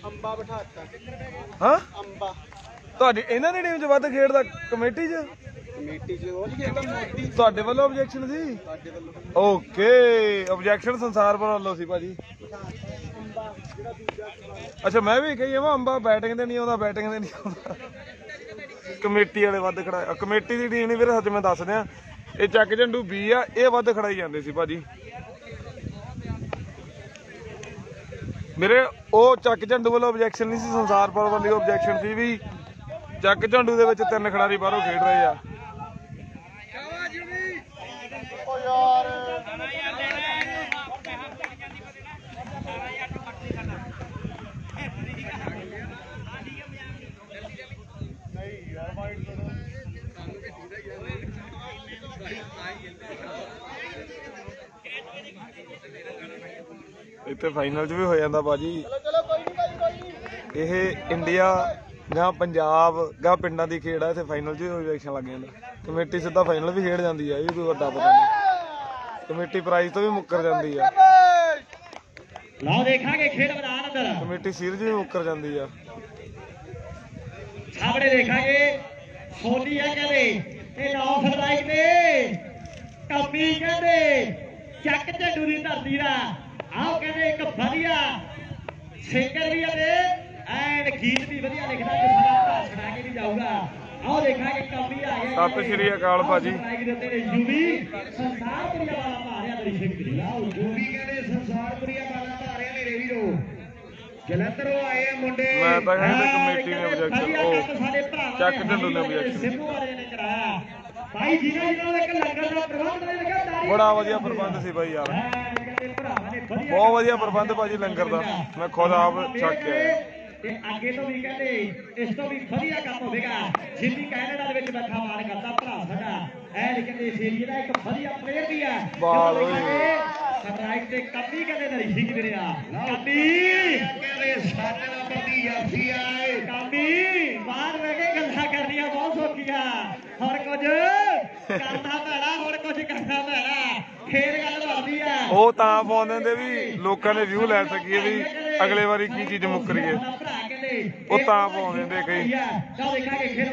Speaker 3: ਅੰਬਾ ਬਿਠਾਤਾ।
Speaker 2: ਹਾਂ
Speaker 3: ਅੰਬਾ
Speaker 2: ਤੁਹਾਡੀ ਇਹਨਾਂ ਦੀ ਟੀਮ 'ਚ ਵੱਧ ਖੇਡਦਾ ਕਮੇਟੀ 'ਚ?
Speaker 3: ਕਮੇਟੀ 'ਚ ਉਹ ਨਹੀਂ ਖੇਡਦਾ ਮੋਦੀ।
Speaker 2: ਤੁਹਾਡੇ ਵੱਲੋਂ ਆਬਜੈਕਸ਼ਨ ਸੀ?
Speaker 3: ਸਾਡੇ ਵੱਲੋਂ।
Speaker 2: ਓਕੇ ਆਬਜੈਕਸ਼ਨ ਸੰਸਾਰਪੁਰ ਵੱਲੋਂ ਸੀ ਭਾਜੀ। ਅੱਛਾ ਮੈਂ ਵੀ ਕਹੀ ਜਾਵਾਂ ਅੰਬਾ ਬੈਟਿੰਗ ਤੇ ਨਹੀਂ ਆਉਂਦਾ, ਬੈਟਿੰਗ ਤੇ ਨਹੀਂ ਆਉਂਦਾ। ਕਮੇਟੀ ਵਾਲੇ ਵੱਧ ਖੜਾ, ਕਮੇਟੀ ਦੀ ਟੀਮ ਨਹੀਂ ਵੀਰੇ ਸੱਚ ਮੈਂ ਦੱਸ ਦਿਆਂ। ਇਹ ਚੱਕ ਝੰਡੂ ਬੀ ਆ, ਇਹ ਵੱਧ ਖੜਾਈ ਜਾਂਦੇ ਸੀ ਭਾਜੀ ਮੇਰੇ। ਉਹ ਚੱਕ ਝੰਡੂ ਵੱਲੋਂ ਆਬਜੈਕਸ਼ਨ ਨਹੀਂ ਸੀ, ਸੰਸਾਰਪੁਰ ਵੱਲੋਂ ਆਬਜੈਕਸ਼ਨ ਸੀ ਵੀ ਚੱਕ ਝੰਡੂ ਦੇ ਵਿੱਚ 3 ਖਿਡਾਰੀ ਬਾਹਰੋਂ ਖੇਡ ਰਹੇ ਆ। ਇੱਥੇ ਫਾਈਨਲ 'ਚ ਵੀ ਹੋ ਜਾਂਦਾ ਬਾਜੀ। ਇਹ ਇੰਡੀਆ ਜਾਂ ਪੰਜਾਬ ਜਾਂ ਪਿੰਡਾਂ ਦੀ ਖੇਡ ਆ। ਇੱਥੇ ਫਾਈਨਲ 'ਚ ਵੀ ਆਬਜੈਕਸ਼ਨ ਲੱਗ ਜਾਂਦਾ। ਕਮੇਟੀ ਸਿੱਧਾ ਫਾਈਨਲ ਵੀ ਖੇਡ ਜਾਂਦੀ ਆ, ਇਹ ਵੀ ਕੋਈ ਵੱਡਾ ਪਤਾ ਨਹੀਂ। ਕਮੇਟੀ ਪ੍ਰਾਈਜ਼ ਤੋਂ ਵੀ ਮੁੱਕਰ ਜਾਂਦੀ ਆ।
Speaker 1: ਲਓ ਦੇਖਾਂਗੇ ਖੇਡ ਮੈਦਾਨ ਅੰਦਰ।
Speaker 2: ਕਮੇਟੀ ਸੀਰੀਜ਼ ਵੀ ਮੁੱਕਰ ਜਾਂਦੀ ਆ।
Speaker 1: ਸਾਹਮਣੇ ਦੇਖਾਂਗੇ ਸੋਨੀ ਆ ਕਹਿੰਦੇ ਇਹ ਨੌ ਸਟਰਾਈਕ ਨੇ ਕੱਪੀ ਕਹਿੰਦੇ ਚੱਕ ਝੰਡੂ ਦੀ ਧਰਤੀ ਦਾ। ਆਓ ਕਹਿੰਦੇ ਇੱਕ ਵਧੀਆ ਸਿੰਗਰ ਵੀ ਅਤੇ ਐਨ ਗੀਤ ਵੀ ਵਧੀਆ ਲਿਖਦਾ ਤੇ ਸਾਡਾ ਭਰਾ ਛੜਾ ਕੇ ਵੀ ਜਾਊਗਾ। ਆਓ ਦੇਖਾਂਗੇ ਕੱਪੀ ਆ ਗਿਆ।
Speaker 2: ਸਤਿ ਸ਼੍ਰੀ ਅਕਾਲ ਭਾਜੀ।
Speaker 1: ਯੂਵੀ ਸੰਸਾਰਪੁਰੀਆ ਵਾਲਾ ਭਾਰਿਆ ਮੇਰੀ ਸ਼ਿਕਰੀ। ਆਓ ਯੂਵੀ ਕਹਿੰਦੇ ਸੰਸਾਰਪੁਰੀਆ ਵਾਲਾ ਭਾਰਿਆ ਮੇਰੇ ਵੀਰੋ। ਜਲੰਧਰੋਂ ਆਏ ਆ ਮੁੰਡੇ।
Speaker 2: ਮੈਂ ਤਾਂ ਕਹਿੰਦਾ ਕਮੇਟੀ ਨੇ ਆਬਜੈਕਸ਼ਨ ਉਹ ਚੱਕ ਝੰਡੂ ਨੇ ਆਬਜੈਕਸ਼ਨ
Speaker 1: ਸਿੰਮੂ ਵਾਲੇ ਨੇ ਕਰਾਇਆ। ਭਾਈ ਜਿਹਨਾਂ ਦਾ ਇੱਕ ਲੰਗਰ ਦਾ ਪ੍ਰਬੰਧ ਨੇ ਲੱਗਾ
Speaker 2: ਬੜਾ ਵਧੀਆ ਪ੍ਰਬੰਧ ਸੀ ਬਾਈ ਯਾਰ। ਬਹੁਤ ਵਧੀਆ ਪ੍ਰਬੰਧ ਭਾਜੀ ਲੰਗਰ ਦਾ, ਮੈਂ ਖੁਦ ਆਪ ਛੱਕ ਕੇ ਆਇਆ।
Speaker 1: ਤੇ ਅੱਗੇ ਤੋਂ ਵੀ ਕਹਿੰਦੇ ਇਸ ਤੋਂ ਵੀ ਵਧੀਆ ਕੰਮ ਹੋਵੇਗਾ। ਜਿੰਨੀ ਕੈਨੇਡਾ ਦੇ ਵਿੱਚ ਬੈਠਾ ਮਾਣ ਕਰਦਾ ਭਰਾ ਸਾਡਾ ਐ ਕਹਿੰਦੇ ਇਸ ਏਰੀਏ ਦਾ ਇੱਕ ਵਧੀਆ ਪਲੇਅਰ ਵੀ ਆ।
Speaker 2: ਬਾਲ ਓਏ
Speaker 1: ਸਟਰਾਈਕ ਤੇ ਕੱਪੀ ਕਹਿੰਦੇ ਨਰੀਸ਼ੀ ਕਿ ਵੀਰਿਆ ਕੱਪੀ ਕਹਿੰਦੇ 7 ਨੰਬਰ ਦੀ ਜਾਫੀ ਆਏ। ਕੱਪੀ ਬਾਹਰ ਰਹਿ ਕੇ ਗੱਲਾਂ ਕਰਨੀਆਂ ਬਹੁਤ ਸੌਖੀਆਂ, ਹੁਣ ਕੁਝ ਕਰਨਾ ਪੈਣਾ, ਹੁਣ ਕੁਝ ਕਰਨਾ ਪੈਣਾ। ਖੇਡ ਗੱਲ ਬਣਦੀ ਆ।
Speaker 2: ਉਹ ਤਾਂ ਪਾਉਂਦੇ ਹੁੰਦੇ ਵੀ ਲੋਕਾਂ ਨੇ ਵਿਊ ਲੈ ਸਕੀਏ ਵੀ ਅਗਲੇ ਵਾਰੀ ਕੀ ਚੀਜ਼ ਮੁੱਕਰੀਏ। ਉਹ ਤਾਂ ਪਾਉਂਦੇ ਹੁੰਦੇ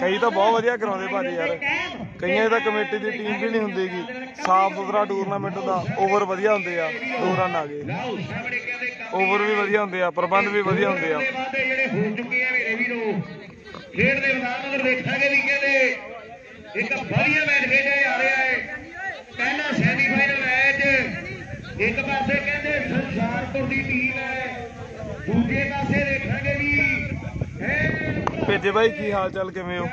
Speaker 2: ਕਈ ਤਾਂ ਬਹੁਤ ਵਧੀਆ ਕਰਾਉਂਦੇ ਭਾਜੀ ਯਾਰ। ਕਈਆਂ ਤਾਂ ਕਮੇਟੀ ਦੀ ਟੀਮ ਵੀ ਨਹੀਂ ਹੁੰਦੀਗੀ। ਸਾਫ ਸੁਥਰਾ ਟੂਰਨਾਮੈਂਟ ਦਾ ਓਵਰ ਵਧੀਆ ਹੁੰਦੇ ਆ, 2 ਰਨ ਆ ਗਏ। ਓਵਰ ਵੀ ਵਧੀਆ ਹੁੰਦੇ ਆ, ਪ੍ਰਬੰਧ ਵੀ ਵਧੀਆ ਹੁੰਦੇ ਆ।
Speaker 1: ਜਿਹੜੇ ਹੋ ਚੁੱਕੇ ਆ ਮੇਰੇ ਵੀਰੋ ਖੇਡ ਦੇ ਮੈਦਾਨ ਅੰਦਰ ਦੇਖਾਂਗੇ ਵੀ ਕਹਿੰਦੇ ਇੱਕ ਵਧੀਆ ਮੈਚ ਖੇਡਿਆ ਜਾ ਰਿਹਾ ਹੈ। ਪਹਿਲਾ ਸੈਮੀਫਾਈਨਲ ਮੈਚ ਇੱਕ ਪਾਸੇ ਕਹਿੰਦੇ ਸੰਸਾਰਪੁਰ ਦੀ ਟੀਮ ਹੈ, ਦੂਜੇ ਪਾਸੇ ਦੇਖਾਂਗੇ ਵੀ
Speaker 2: ਭੇਜੇ ਬਾਈ ਕੀ ਹਾਲ ਚਾਲ ਕਿਵੇਂ ਹੋ?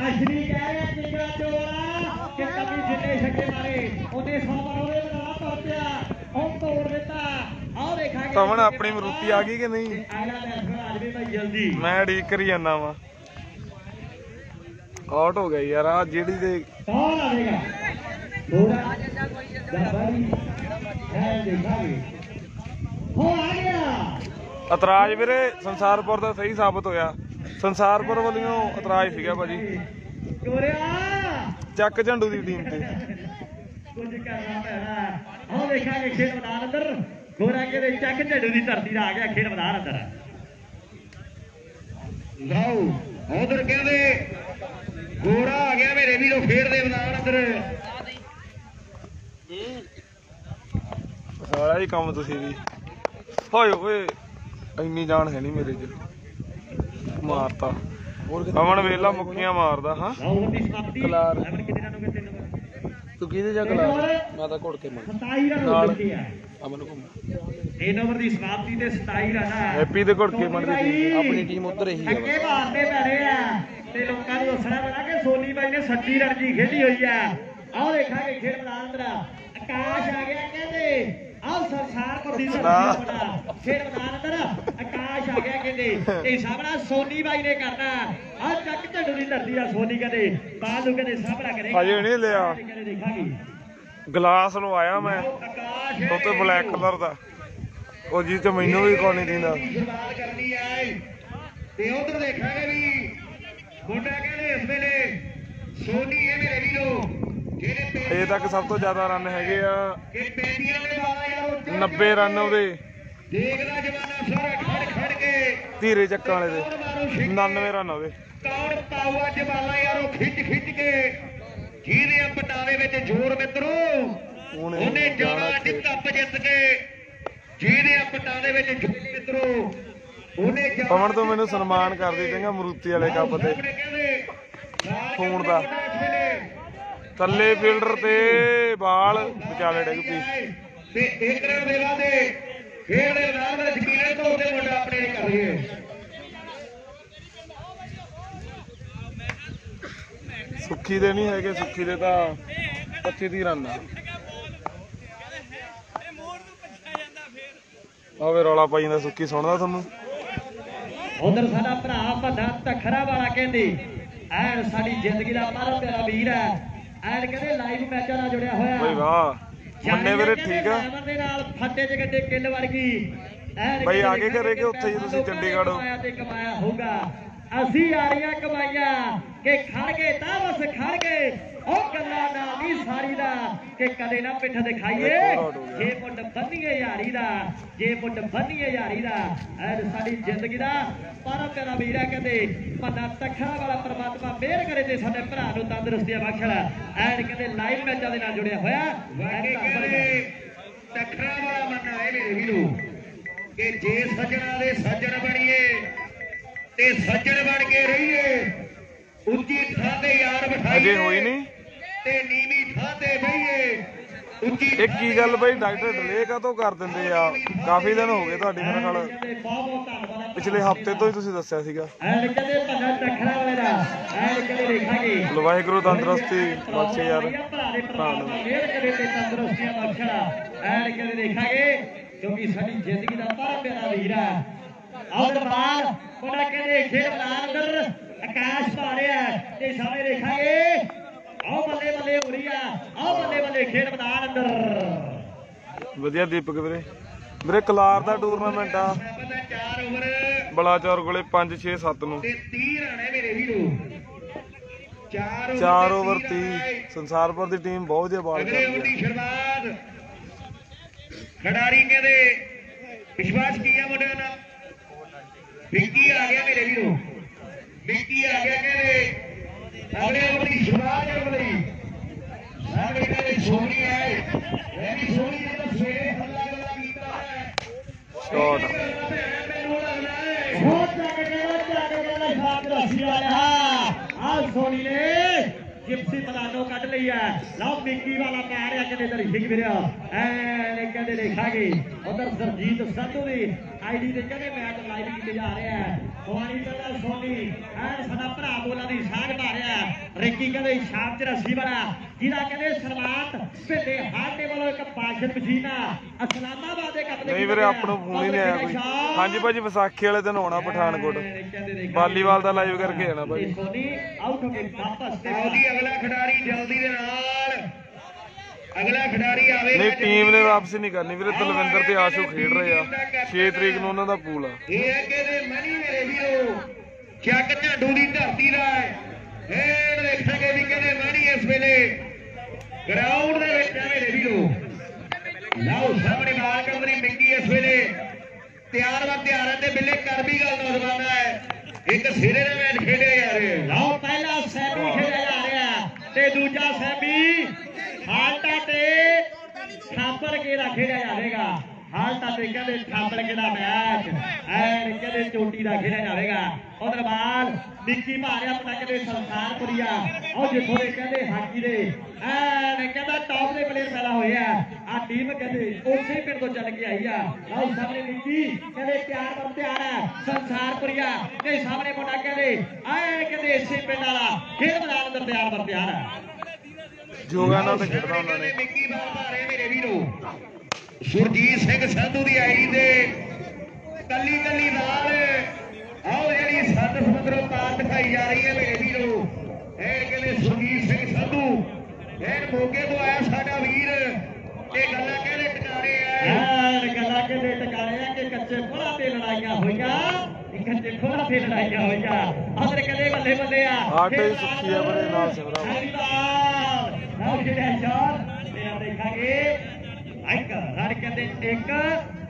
Speaker 1: ਅਸ਼ਨੀ ਕਹਿ ਰਿਹਾ ਜਿੰਗਾ ਚੋਰਾ ਕਿ ਕਵੀ ਜਿੰਨੇ ਛੱਕੇ ਮਾਰੇ ਉਹਦੇ 100 ਉਹਦੇ ਬਣਾ ਤੋੜਿਆ, ਉਹ ਤੋੜ ਦਿੱਤਾ। ਆਹ ਦੇਖਾਂਗੇ
Speaker 2: ਤਮਨ ਆਪਣੀ ਮਰੂਤੀ ਆ ਗਈ ਕਿ ਨਹੀਂ?
Speaker 1: ਅਗਲਾ ਬੈਟਸਮੈਨ ਆ ਜਵੇ ਭਾਈ ਜਲਦੀ।
Speaker 2: ਮੈਂ ਉਡੀਕ ਕਰੀ ਜਾਂਦਾ ਵਾ। ਆਊਟ ਹੋ ਗਿਆ ਯਾਰ ਆ ਜਿਹੜੀ ਦੇ
Speaker 1: ਕੌਣ ਆਵੇਗਾ ਥੋੜਾ ਜਬਰੀ ਹੈ ਦੇਖਾਂਗੇ ਹੋ ਆ ਗਿਆ।
Speaker 2: ਇਤਰਾਜ਼ ਵੀਰੇ ਸੰਸਾਰਪੁਰ ਦਾ ਸਹੀ ਸਾਬਤ ਹੋਇਆ। ਸੰਸਾਰਪੁਰ ਵੱਲੋਂ ਇਤਰਾਜ਼ ਸੀਗਾ ਭਾਜੀ
Speaker 1: ਗੋਰਿਆ
Speaker 2: ਚੱਕ ਝੰਡੂ ਦੀ ਟੀਮ ਤੇ
Speaker 1: ਕੁਝ ਕਰਨਾ ਪੈਣਾ। ਆਹ ਦੇਖਾਂਗੇ ਖੇਡ ਮੈਦਾਨ ਅੰਦਰ ਗੋਰਾ ਕਹਿੰਦੇ ਚੱਕ ਝੰਡੂ ਦੀ ਧਰਤੀ ਦਾ ਆ ਗਿਆ ਖੇਡ ਮੈਦਾਨ ਅੰਦਰ। ਲਓ ਉਧਰ ਕਹਿੰਦੇ ਗੋਰਾ ਆ ਗਿਆ ਮੇਰੇ ਵੀਰੋ ਖੇਡ ਦੇ ਮੈਦਾਨ ਅੰਦਰ।
Speaker 2: ਸਾਰਾ ਹੀ ਕੰਮ ਤੁਸੀਂ ਵੀ ਹੋਏ ਓਏ ਇੰਨੀ ਜਾਨ ਹੈ ਨਹੀਂ ਮੇਰੇ ਚ ਮਾਰਤਾ ਅਮਨ ਵੇਲਾ ਮੁੱਕੀਆਂ ਮਾਰਦਾ ਹਾਂ
Speaker 1: ਲਓ ਦੀ ਸਮਾਪਤੀ
Speaker 2: ਕਲਾਰ।
Speaker 1: ਐਵਨ ਕਿੰਨੇ ਰਨ ਹੋ ਗਏ 3 ਨੰਬਰ
Speaker 2: ਤੂੰ ਕਿਹਦੇ ਜਾ ਕਲਾ ਮੈਂ ਤਾਂ ਘੁੜ ਕੇ ਮਾਰ
Speaker 1: 27 ਰਨ ਹੋ ਚੁੱਕੇ ਆ।
Speaker 2: ਅਮਨ ਘੁੰਮ
Speaker 1: 3 ਓਵਰ ਦੀ ਸਮਾਪਤੀ ਤੇ 27 ਰਨ ਆ।
Speaker 2: ਹੈਪੀ ਦੇ ਘੁੜ ਕੇ ਮਣ ਦੀ ਆਪਣੀ ਟੀਮ ਉਧਰ ਹੀ
Speaker 1: ਅੱਗੇ ਮਾਰਦੇ ਪੈਣੇ ਆ ਤੇ ਲੋਕਾਂ ਨੂੰ ਦੱਸਣਾ ਪੈਣਾ ਕਿ ਸੋਨੀ ਬਾਈ ਨੇ 26 ਰਨ ਦੀ ਖੇਡੀ ਹੋਈ ਆ। ਆਓ ਦੇਖਾਂਗੇ ਖੇਡ ਮੈਦਾਨ ਅੰਦਰ ਆਕਾਸ਼ ਆ ਗਿਆ ਕਹਿੰਦੇ ਆਹ ਸੰਸਾਰਪੁਰ ਦੀ ਧਰਤੀ ਖੇਡ ਮੈਦਾਨ ਅੰਦਰ ਆਕਾਸ਼ ਆ ਗਿਆ ਕਹਿੰਦੇ ਤੇ ਸਾਹਮਣਾ ਸੋਨੀ ਬਾਈ ਨੇ ਕਰਨਾ ਆਹ ਚੱਕ ਝੰਡੂ ਦੀ ਧਰਤੀ ਆ। ਸੋਨੀ ਕਹਿੰਦੇ ਬਾਲ ਨੂੰ ਕਹਿੰਦੇ ਸਾਹਮਣਾ ਕਰੇਗਾ
Speaker 2: ਹਜੇ ਨਹੀਂ ਲਿਆ
Speaker 1: ਕਹਿੰਦੇ ਦੇਖਾਂਗੇ
Speaker 2: ਗਲਾਸ ਲਵਾਇਆ ਮੈਂ
Speaker 1: ਆਕਾਸ਼
Speaker 2: ਉੱਤੇ ਬਲੈਕ ਕਲਰ ਦਾ ਉਹ ਜੀ ਤੇ ਮੈਨੂੰ ਵੀ ਕੋਈ ਨਹੀਂ ਦਿੰਦਾ
Speaker 1: ਸ਼ੁਰੂਆਤ ਕਰਨੀ ਆਏ ਤੇ ਉਧਰ ਦੇਖਾਂਗੇ ਵੀ ਮੁੰਡਾ ਕਹਿੰਦੇ ਇਸ ਵੇਲੇ ਸੋਨੀ ਇਹ ਮੇਰੇ ਵੀਰੋ ਜਿਹੜੇ
Speaker 2: ਅਜੇ ਤੱਕ ਸਭ ਤੋਂ ਜ਼ਿਆਦਾ ਰਨ ਹੈਗੇ ਆ
Speaker 1: ਕਿ ਪੈਂਦੀਆਂ ਦੇ ਵਾਲਾ ਯਾਰ
Speaker 2: 90 ਰਨ ਉਹਦੇ
Speaker 1: ਦੇਖਦਾ ਜਵਾਨਾ ਸਾਰਾ ਖੜ ਖੜ ਕੇ
Speaker 2: ਧੀਰੇ ਚੱਕਾਂ ਵਾਲੇ ਦੇ 99 ਰਨ ਉਹਦੇ
Speaker 1: ਕੌਣ ਪਾਊਗਾ ਜਵਾਲਾ ਯਾਰ ਉਹ ਖਿੱਚ ਖਿੱਚ ਕੇ ਜਿਹਦੇ ਆ ਪਟਾਵੇ ਵਿੱਚ ਜ਼ੋਰ ਮਿੱਤਰੋ ਉਹਨੇ ਜਾਣਾ ਅੱਜ ਕੱਪ ਜਿੱਤ ਕੇ ਜਿਹਦੇ ਆ ਪਟਾਵੇ ਵਿੱਚ ਜ਼ੋਰ ਮਿੱਤਰੋ ਉਹਨੇ
Speaker 2: ਪਵਨ ਤੋਂ ਮੈਨੂੰ ਸਨਮਾਨ ਕਰਦੀ ਚੰਗਾ ਮਰੂਤੀ ਵਾਲੇ ਕੱਪ ਤੇ ਫੋਨ ਦਾ ਥੱਲੇ ਫੀਲਡਰ ਤੇ ਬਾਲ ਵਿਚਾਲੇ ਡਿੱਗ ਪਈ
Speaker 1: ਤੇ ਇੱਕ ਰਨ ਦੇ ਵਾਦੇ ਖੇਡ ਦੇ ਮੈਦਾਨ ਵਿੱਚ ਕੀਲੇ ਤੋਂ ਤੇ ਮੁੰਡਾ ਆਪਣੇ ਕਰ ਰਹੀ ਹੈ।
Speaker 2: ਸੁੱਖੀ ਦੇ ਨਹੀਂ ਹੈਗੇ ਸੁੱਖੀ ਦੇ ਤਾਂ 25 ਰਨ ਆ ਆਵੇ ਰੌਲਾ ਪਾਈ ਜਾਂਦਾ ਸੁੱਖੀ ਸੁਣਦਾ ਤੁਹਾਨੂੰ
Speaker 1: ਉਧਰ ਸਾਡਾ ਭਰਾ ਵੱਡਾ ਤਖਰਾ ਵਾਲਾ ਕਹਿੰਦੇ ਐਨ ਸਾਡੀ ਜ਼ਿੰਦਗੀ ਦਾ ਮਾਰਾ ਪਿਆਰਾ ਵੀਰ ਹੈ ਐਨ ਕਹਿੰਦੇ ਲਾਈਵ ਮੈਚਾਂ ਨਾਲ ਜੁੜਿਆ ਹੋਇਆ
Speaker 2: ਬਈ ਵਾਹ ਮੁੰਡੇ ਵੀਰੇ ਠੀਕ ਆ
Speaker 1: ਦੇ ਨਾਲ ਫੱਟੇ ਚ ਗੱਡੇ ਕਿੱਲ ਵਰਗੀ ਐਨ
Speaker 2: ਬਈ ਆਗੇ ਘਰੇ ਕਿ ਉੱਥੇ ਹੀ ਤੁਸੀਂ ਚੰਡੀਗੜ੍ਹ
Speaker 1: ਕਮਾਇਆ ਤੇ ਕਮਾਇਆ ਹੋਊਗਾ ਅਸੀਂ ਆ ਰਹੀਆਂ ਕਮਾਈਆਂ ਕਿ ਖੜ ਗਏ ਤਾਂ ਬਸ ਖੜ ਗਏ ਉਹ ਗੱਲਾਂ ਨਾ ਨਹੀਂ ਸਾਰੀ ਦਾ ਕਿ ਕਦੇ ਨਾ ਪਿੱਠ ਦਿਖਾਈਏ ਜੇ ਮੁੱਢ ਬੰਨੀਏ ਯਾਰੀ ਦਾ ਜੇ ਮੁੱਢ ਬੰਨੀਏ ਯਾਰੀ ਦਾ ਐਨ ਸਾਡੀ ਜ਼ਿੰਦਗੀ ਦਾ ਪਾਰਾ ਪਿਆਰਾ ਵੀਰਾ ਕਹਿੰਦੇ ਪੰਨਾ ਤਖਰਾ ਵਾਲਾ ਪ੍ਰਮਾਤਮਾ ਮਿਹਰ ਕਰੇ ਤੇ ਸਾਡੇ ਭਰਾ ਨੂੰ ਤੰਦਰੁਸਤੀਆਂ ਬਖਸ਼ਣ ਐਨ ਕਹਿੰਦੇ ਲਾਈਵ ਮੈਚਾਂ ਦੇ ਨਾਲ ਜੁੜਿਆ ਹੋਇਆ ਵਾਕਈ ਕਹਿੰਦੇ ਤਖਰਾ ਵਾਲਾ ਮੰਨਾ ਹੈ ਮੇਰੇ ਵੀਰੋ ਕਿ ਜੇ ਸੱਜਣਾ ਦੇ ਸੱਜਣ ਬਣੀਏ ਤੇ ਸੱਜਣ ਬਣ ਕੇ ਰਹੀਏ ਉੱਚੀ ਥਾਂ ਤੇ ਯਾਰ ਬਿਠਾਈਏ
Speaker 2: ਅਜੇ ਹੋਈ ਨਹੀਂ
Speaker 1: ਤੇ ਨੀਵੀਂ ਥਾਂ ਤੇ ਬਈਏ ਉੱਚੀ
Speaker 2: ਇਹ ਕੀ ਗੱਲ ਬਈ ਡਾਕਟਰ ਡਿਲੇ ਕਾਹਤੋਂ ਕਰ ਦਿੰਦੇ ਆ ਕਾਫੀ ਦਿਨ ਹੋ ਗਏ ਤੁਹਾਡੀ ਮੇਰੇ ਨਾਲ ਪਿਛਲੇ ਹਫਤੇ ਤੋਂ ਹੀ ਤੁਸੀਂ ਦੱਸਿਆ ਸੀਗਾ
Speaker 1: ਐਨ ਕਹਿੰਦੇ ਭੰਡਾ ਤਖੜਾ ਵਾਲੇ ਦਾ ਐਨ ਕਹਿੰਦੇ ਦੇਖਾਂਗੇ
Speaker 2: ਵਾਹਿਗੁਰੂ ਤੰਦਰੁਸਤੀ ਬਖਸ਼ੇ ਯਾਰ
Speaker 1: ਭਰਾ ਦੇ ਪਰਮਾਤਮਾ ਮਿਹਰ ਕਰੇ ਤੇ ਤੰਦਰੁਸਤੀਆਂ ਬਖਸ਼ਣਾ ਐਨ ਕਹਿੰਦੇ ਦੇਖਾਂਗੇ ਕਿਉਂਕਿ ਸਾਡੀ ਜ਼ਿੰਦਗੀ ਦਾ ਬੜਾ ਪਿਆਰਾ ਵੀਰ ਹੈ ਆਉਣ ਬਾਅਦ ਮੁੰਡਾ ਕਹਿੰਦੇ ਖੇਡ ਮੈਦਾਨ ਅੰਦਰ ਆਕਾਸ਼ ਪਾ ਰਿਹਾ ਤੇ ਸਾਹਮਣੇ ਦੇਖਾਂਗੇ ਆਓ ਬੱਲੇ ਬੱਲੇ ਹੋ ਰਹੀ ਆ ਆਓ ਬੱਲੇ ਬੱਲੇ ਖੇਡ ਮੈਦਾਨ ਅੰਦਰ
Speaker 2: ਵਧੀਆ ਦੀਪਕ ਵੀਰੇ ਵੀਰੇ ਕਲਾਰ ਦਾ ਟੂਰਨਾਮੈਂਟ ਆ
Speaker 1: 4 ਓਵਰ
Speaker 2: ਬਲਾਚੌਰ ਕੋਲੇ 5 6 7 ਨੂੰ
Speaker 1: ਤੇ 30 ਰਨ ਹੈ ਮੇਰੇ ਵੀਰੋ
Speaker 2: 4 ਓਵਰ 30 ਸੰਸਾਰਪੁਰ ਦੀ ਟੀਮ ਬਹੁਤ ਜਿਆਦਾ ਬਾਲ
Speaker 1: ਅਗਲੇ ਓਵਰ
Speaker 2: ਕਰਦੀ
Speaker 1: ਦੀ ਸ਼ੁਰੂਆਤ ਖਿਡਾਰੀ ਕਹਿੰਦੇ ਵਿਸ਼ਵਾਸ ਕੀਆ ਮੁੰਡਿਆਂ ਨਾਲ ਵਿੱਕੀ ਆ ਗਿਆ ਮੇਰੇ ਵੀਰੋ ਵਿੱਕੀ ਆ ਗਿਆ ਕਹਿੰਦੇ ਅਗਲੇ ਓਵਰ ਦੀ ਸ਼ੁਰੂਆਤ ਕਰਨ ਲਈ ਸਾਰੇ ਕਹਿੰਦੇ ਸੋਨੀ ਆਏ ਇਹ ਵੀ ਸੋਨੀ ਨੇ ਤਾਂ ਸਵੇਰੇ ਹੱਲਾ ਗੱਲਾ ਕੀਤਾ ਹੈ
Speaker 2: ਸ਼ਾਟ
Speaker 1: ਬਹੁਤ ਜਾਗ ਸ਼ਾਟ ਰੱਸੀ ਵਾਲਾ ਆ ਸੋਨੀ ਨੇ ਜਿਪਸੀ ਪਲਾਨੋ ਕੱਢ ਲਈ ਹੈ ਲਓ ਵਿੱਕੀ ਵਾਲਾ ਪਾ ਰਿਹਾ ਕਿਤੇ ਦਰ ਹਿੱਗ ਫਿਰਿਆ ਐ ਕਹਿੰਦੇ ਦੇਖਾਂਗੇ ਉਧਰ ਸਰਜੀਤ ਸੰਧੂ ਦੀ ਆਈਡੀ ਤੇ ਕਹਿੰਦੇ ਮੈਚ ਲਾਈਵ ਕੀਤੇ ਜਾ ਰਿਹਾ ਹੈ ਸੋਨੀ ਕਹਿੰਦਾ ਸੋਨੀ ਐ ਸਾਡਾ ਭਰਾ ਬੋਲਾਂ ਦੀ ਸਾਂਝ ਪਾ ਰਿਹਾ ਰਿੱਕੀ ਕਹਿੰਦੇ ਸ਼ਾਮ 84 ਵਾਲਾ ਜਿਹਦਾ ਕਹਿੰਦੇ ਸਨਮਾਨਤ ਭਿੱਲੇ ਹਾਡੇ ਵੱਲੋਂ ਇੱਕ ਪਾਸ਼ਨ ਮਸ਼ੀਨਾ ਅਸਲਾਮਾਬਾਦ ਦੇ ਕੱਪ ਦੇ
Speaker 2: ਨਹੀਂ ਵੀਰੇ ਆਪਣਾ ਫੋਨ ਹੀ ਨਹੀਂ ਆਇਆ ਕੋਈ ਹਾਂਜੀ ਭਾਜੀ ਵਿਸਾਖੀ ਵਾਲੇ ਦਿਨ ਆਉਣਾ ਪਠਾਨਕੋਟ ਵਾਲੀਬਾਲ ਦਾ ਲਾਈਵ ਕਰਕੇ ਆਣਾ ਭਾਜੀ
Speaker 1: ਸੋਨੀ ਆਊਟ ਹੋ ਕੇ ਵਾਪਸ ਤੇ ਅਗਲਾ ਖਿਡਾਰੀ ਜਲਦੀ ਦੇ ਨਾਲ ਅਗਲਾ ਖਿਡਾਰੀ ਆਵੇ
Speaker 2: ਨਹੀਂ ਟੀਮ ਨੇ ਵਾਪਸੀ ਨਹੀਂ ਕਰਨੀ ਵੀਰੇ ਦਲਵਿੰਦਰ ਤੇ ਆਸ਼ੂ ਖੇਡ ਰਹੇ ਆ 6 ਤਰੀਕ ਨੂੰ ਉਹਨਾਂ ਦਾ ਪੂਲ ਆ
Speaker 1: ਇਹ ਅੱਗੇ ਦੇ ਮਣੀ ਮੇਰੇ ਵੀਰੋ ਚੱਕ ਝਾਂਡੂ ਦੀ ਧਰਤੀ ਦਾ ਇਹ ਦੇਖਾਂਗੇ ਵੀ ਕਹਿੰਦੇ ਮਾਣੀ ਇਸ ਵੇਲੇ ਗਰਾਊਂਡ ਦੇ ਵਿੱਚ ਆ ਮੇਰੇ ਵੀਰੋ। ਲਓ ਸਾਹਮਣੇ ਬਾਲ ਕੰਦਰੀ ਮਿੱਕੀ ਇਸ ਵੇਲੇ ਤਿਆਰ ਹੈ ਤੇ ਬਿੱਲੇ ਕਰ ਵੀ ਗੱਲ ਨੌਜਵਾਨ ਹੈ। ਇੱਕ ਸਿਰੇ ਦਾ ਮੈਚ ਖੇਡਿਆ ਜਾ ਰਿਹਾ।
Speaker 4: ਲਓ ਪਹਿਲਾ ਸੈਮੀ ਖੇਡਿਆ ਜਾ ਰਿਹਾ ਤੇ ਦੂਜਾ ਸੈਮੀ ਹਾਲਟਾ ਤੇ ਥਾਪੜ ਕੇ ਦਾ ਖੇਡਿਆ ਜਾਵੇਗਾ। ਹਾਲਟਾ ਤੇ ਕਹਿੰਦੇ ਥਾਪੜ ਕੇ ਦਾ ਮੈਚ ਐਨ ਕਹਿੰਦੇ ਚੋਟੀ ਦਾ ਖੇਡਿਆ ਜਾਵੇਗਾ। ਉਧਰ ਬਾਲ ਵਿੱਕੀ ਮਾਰਿਆ ਪਟਕ ਦੇ ਸੰਸਾਰਪੁਰੀਆ ਉਹ ਜਿੱਥੋਂ ਦੇ ਕਹਿੰਦੇ ਹਾਕੀ ਦੇ ਐਨ ਕਹਿੰਦਾ ਟੌਪ ਦੇ ਪਲੇਅਰ ਪੈਦਾ ਹੋਏ ਆ ਟੀਮ ਕਹਿੰਦੇ ਉਸੇ ਪਿੰਡ ਤੋਂ ਚੱਲ ਕੇ ਆਈ ਆ। ਲਓ ਸਾਹਮਣੇ ਵਿੱਕੀ ਕਹਿੰਦੇ ਤਿਆਰ ਹੈ ਸੰਸਾਰਪੁਰੀਆ ਤੇ ਸਾਹਮਣੇ ਮੁੰਡਾ ਕਹਿੰਦੇ ਐਨ ਕਹਿੰਦੇ ਇਸੇ ਪਿੰਡ ਵਾਲਾ ਖੇਡ ਮੈਦਾਨ ਅੰਦਰ ਤਿਆਰ ਹੈ।
Speaker 2: ਜੋਗਾ ਨਾਲ ਤਾਂ ਖੇਡਦਾ ਉਹਨਾਂ ਨੇ।
Speaker 1: ਮਿੱਕੀ ਬਾਲ ਮਾਰੇ ਮੇਰੇ ਵੀਰੋ। ਸੁਰਜੀਤ ਸਿੰਘ ਸੰਧੂ ਦੀ ਆਈ ਦੇ ਕੱਲੀ ਨਾਲ ਆਓ ਜਿਹੜੀ ਸੱਤ ਸਮੁੰਦਰੋਂ ਪਾਰ ਦਿਖਾਈ ਜਾ ਰਹੀ ਹੈ ਮੇਰੇ ਵੀਰੋ। ਇਹ ਕਹਿੰਦੇ ਸੁਰਜੀਤ ਸਿੰਘ ਸੰਧੂ ਇਹ ਮੋਗੇ ਤੋਂ ਆਇਆ ਸਾਡਾ ਵੀਰ ਇਹ ਗੱਲਾਂ ਕਹਿੰਦੇ ਟਿਕਾਣੇ ਆ
Speaker 4: ਗੱਲਾਂ ਕਹਿੰਦੇ ਟਿਕਾਣੇ ਆ ਕਿ ਕੱਚੇ ਖੋਲਾ ਤੇ ਲੜਾਈਆਂ ਹੋਈਆਂ ਕੱਚੇ ਖੋਲਾ ਤੇ ਲੜਾਈਆਂ ਹੋਈਆਂ ਆਦਰ ਕਹਿੰਦੇ ਬੱਲੇ ਆ
Speaker 2: ਆਟੇ ਸੁੱਕੀ ਆ ਬਰੇ ਨਾਲ ਸਿਮਰਾ
Speaker 4: ਨਾਲ ਜਿਹੜਾ ਸ਼ਾਟ ਤੇ ਦੇਖਾਂਗੇ ਇੱਕ ਰਣ ਕਹਿੰਦੇ ਇੱਕ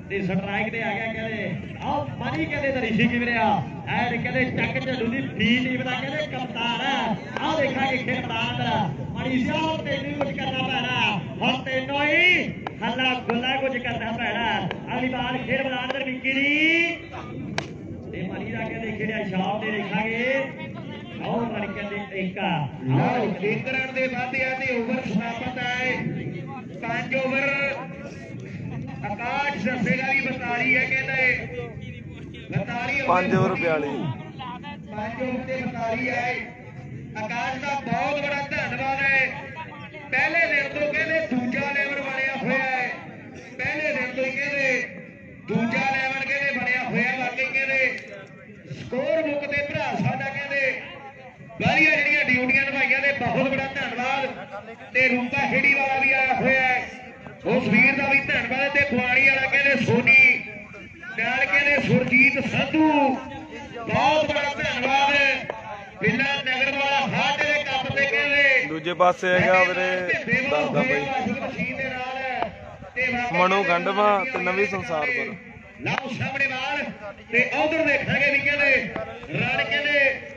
Speaker 4: ਤੇ ਸਟਰਾਈਕ ਤੇ ਆ ਗਿਆ ਕਹਿੰਦੇ ਆਹ ਮਨੀ ਕਹਿੰਦੇ ਤਾਂ ਰਿਸ਼ੀ ਕਿਵਰਿਆ ਐ ਕਹਿੰਦੇ ਚੱਕ ਝੱਲੂ ਦੀ ਟੀਮ ਦਾ ਕਹਿੰਦੇ ਕਪਤਾਨ ਆਹ ਦੇਖਾਂਗੇ ਖੇਡ ਮੈਦਾਨ ਮਣੀ ਸਿਆ ਤੈਨੂੰ ਕੁਝ ਕਰਨਾ ਪੈਣਾ ਹੁਣ ਤੈਨੂੰ ਹੀ ਹੱਲਾ ਗੁੱਲਾ ਕੁਝ ਕਰਨਾ ਪੈਣਾ। ਅਗਲੀ ਬਾਲ ਖੇਡ ਮੈਦਾਨ ਅੰਦਰ ਵਿੱਕੀ ਦੀ ਤੇ ਮਣੀ ਦਾ ਕਹਿੰਦੇ ਖੇਡਿਆ ਸ਼ਾਮ ਦੇ ਦੇਖਾਂਗੇ ਆਹ ਮਣੀ ਕਹਿੰਦੇ ਟੇਕਾ
Speaker 1: ਲਓ ਇੱਕ ਰਨ ਦੇ ਵਾਧਿਆ ਤੇ ਓਵਰ ਸਮਾਪਤ ਹੈ 5 ਓਵਰ ਆਕਾਸ਼ ਦੱਸੇਗਾ ਵੀ 42 ਹੈ ਕਹਿੰਦੇ 42
Speaker 2: 5 ਓਵਰ 42
Speaker 1: 5 ਓਵਰ ਤੇ 42 ਹੈ। ਆਕਾਸ਼ ਦਾ ਬਹੁਤ ਬੜਾ ਧੰਨਵਾਦ ਹੈ। ਪਹਿਲੇ ਦਿਨ ਤੋਂ ਕਹਿੰਦੇ ਦੂਜਾ ਲੈਵਲ ਬਣਿਆ ਹੋਇਆ ਹੈ। ਪਹਿਲੇ ਦਿਨ ਤੋਂ ਹੀ ਕਹਿੰਦੇ ਦੂਜਾ ਲੈਵਲ ਕਹਿੰਦੇ ਬਣਿਆ ਹੋਇਆ ਵਾਕਈ ਕਹਿੰਦੇ ਸਕੋਰ ਬੁੱਕ ਤੇ ਭਰਾ ਸਾਡਾ ਕਹਿੰਦੇ ਵਾਰੀਆਂ ਜਿਹੜੀਆਂ ਡਿਊਟੀਆਂ ਨਿਭਾਈਆਂ ਨੇ ਬਹੁਤ ਬੜਾ ਧੰਨਵਾਦ। ਤੇ ਰੂਪਾ ਖੇੜੀ ਵਾਲਾ ਵੀ ਆਇਆ ਹੋਇਆ ਹੈ ਉਸ ਵੀਰ ਦਾ ਵੀ ਧੰਨਵਾਦ ਤੇ ਖੁਆੜੀ ਵਾਲਾ ਕਹਿੰਦੇ ਸੋਨੀ ਨਾਲ ਕਹਿੰਦੇ ਸੁਰਜੀਤ ਸੰਧੂ ਬਹੁਤ ਬੜਾ ਧੰਨਵਾਦ। ਬਿੱਲਾ ਨਗਰ ਵਾਲਾ ਹਾਟ ਦੇ ਕੱਪ ਤੇ ਕਹਿੰਦੇ
Speaker 2: ਦੂਜੇ ਪਾਸੇ ਹੈਗਾ ਵੀਰੇ ਦੱਸਦਾ ਬਈ ਮਨੂ ਗੰਡਵਾ ਤੇ ਨਵੀਂ ਸੰਸਾਰਪੁਰ।
Speaker 1: ਲਓ ਸਾਹਮਣੇ ਬਾਲ ਤੇ ਉਧਰ ਦੇਖਾਂਗੇ ਵੀ ਕਹਿੰਦੇ ਰਨ ਕਹਿੰਦੇ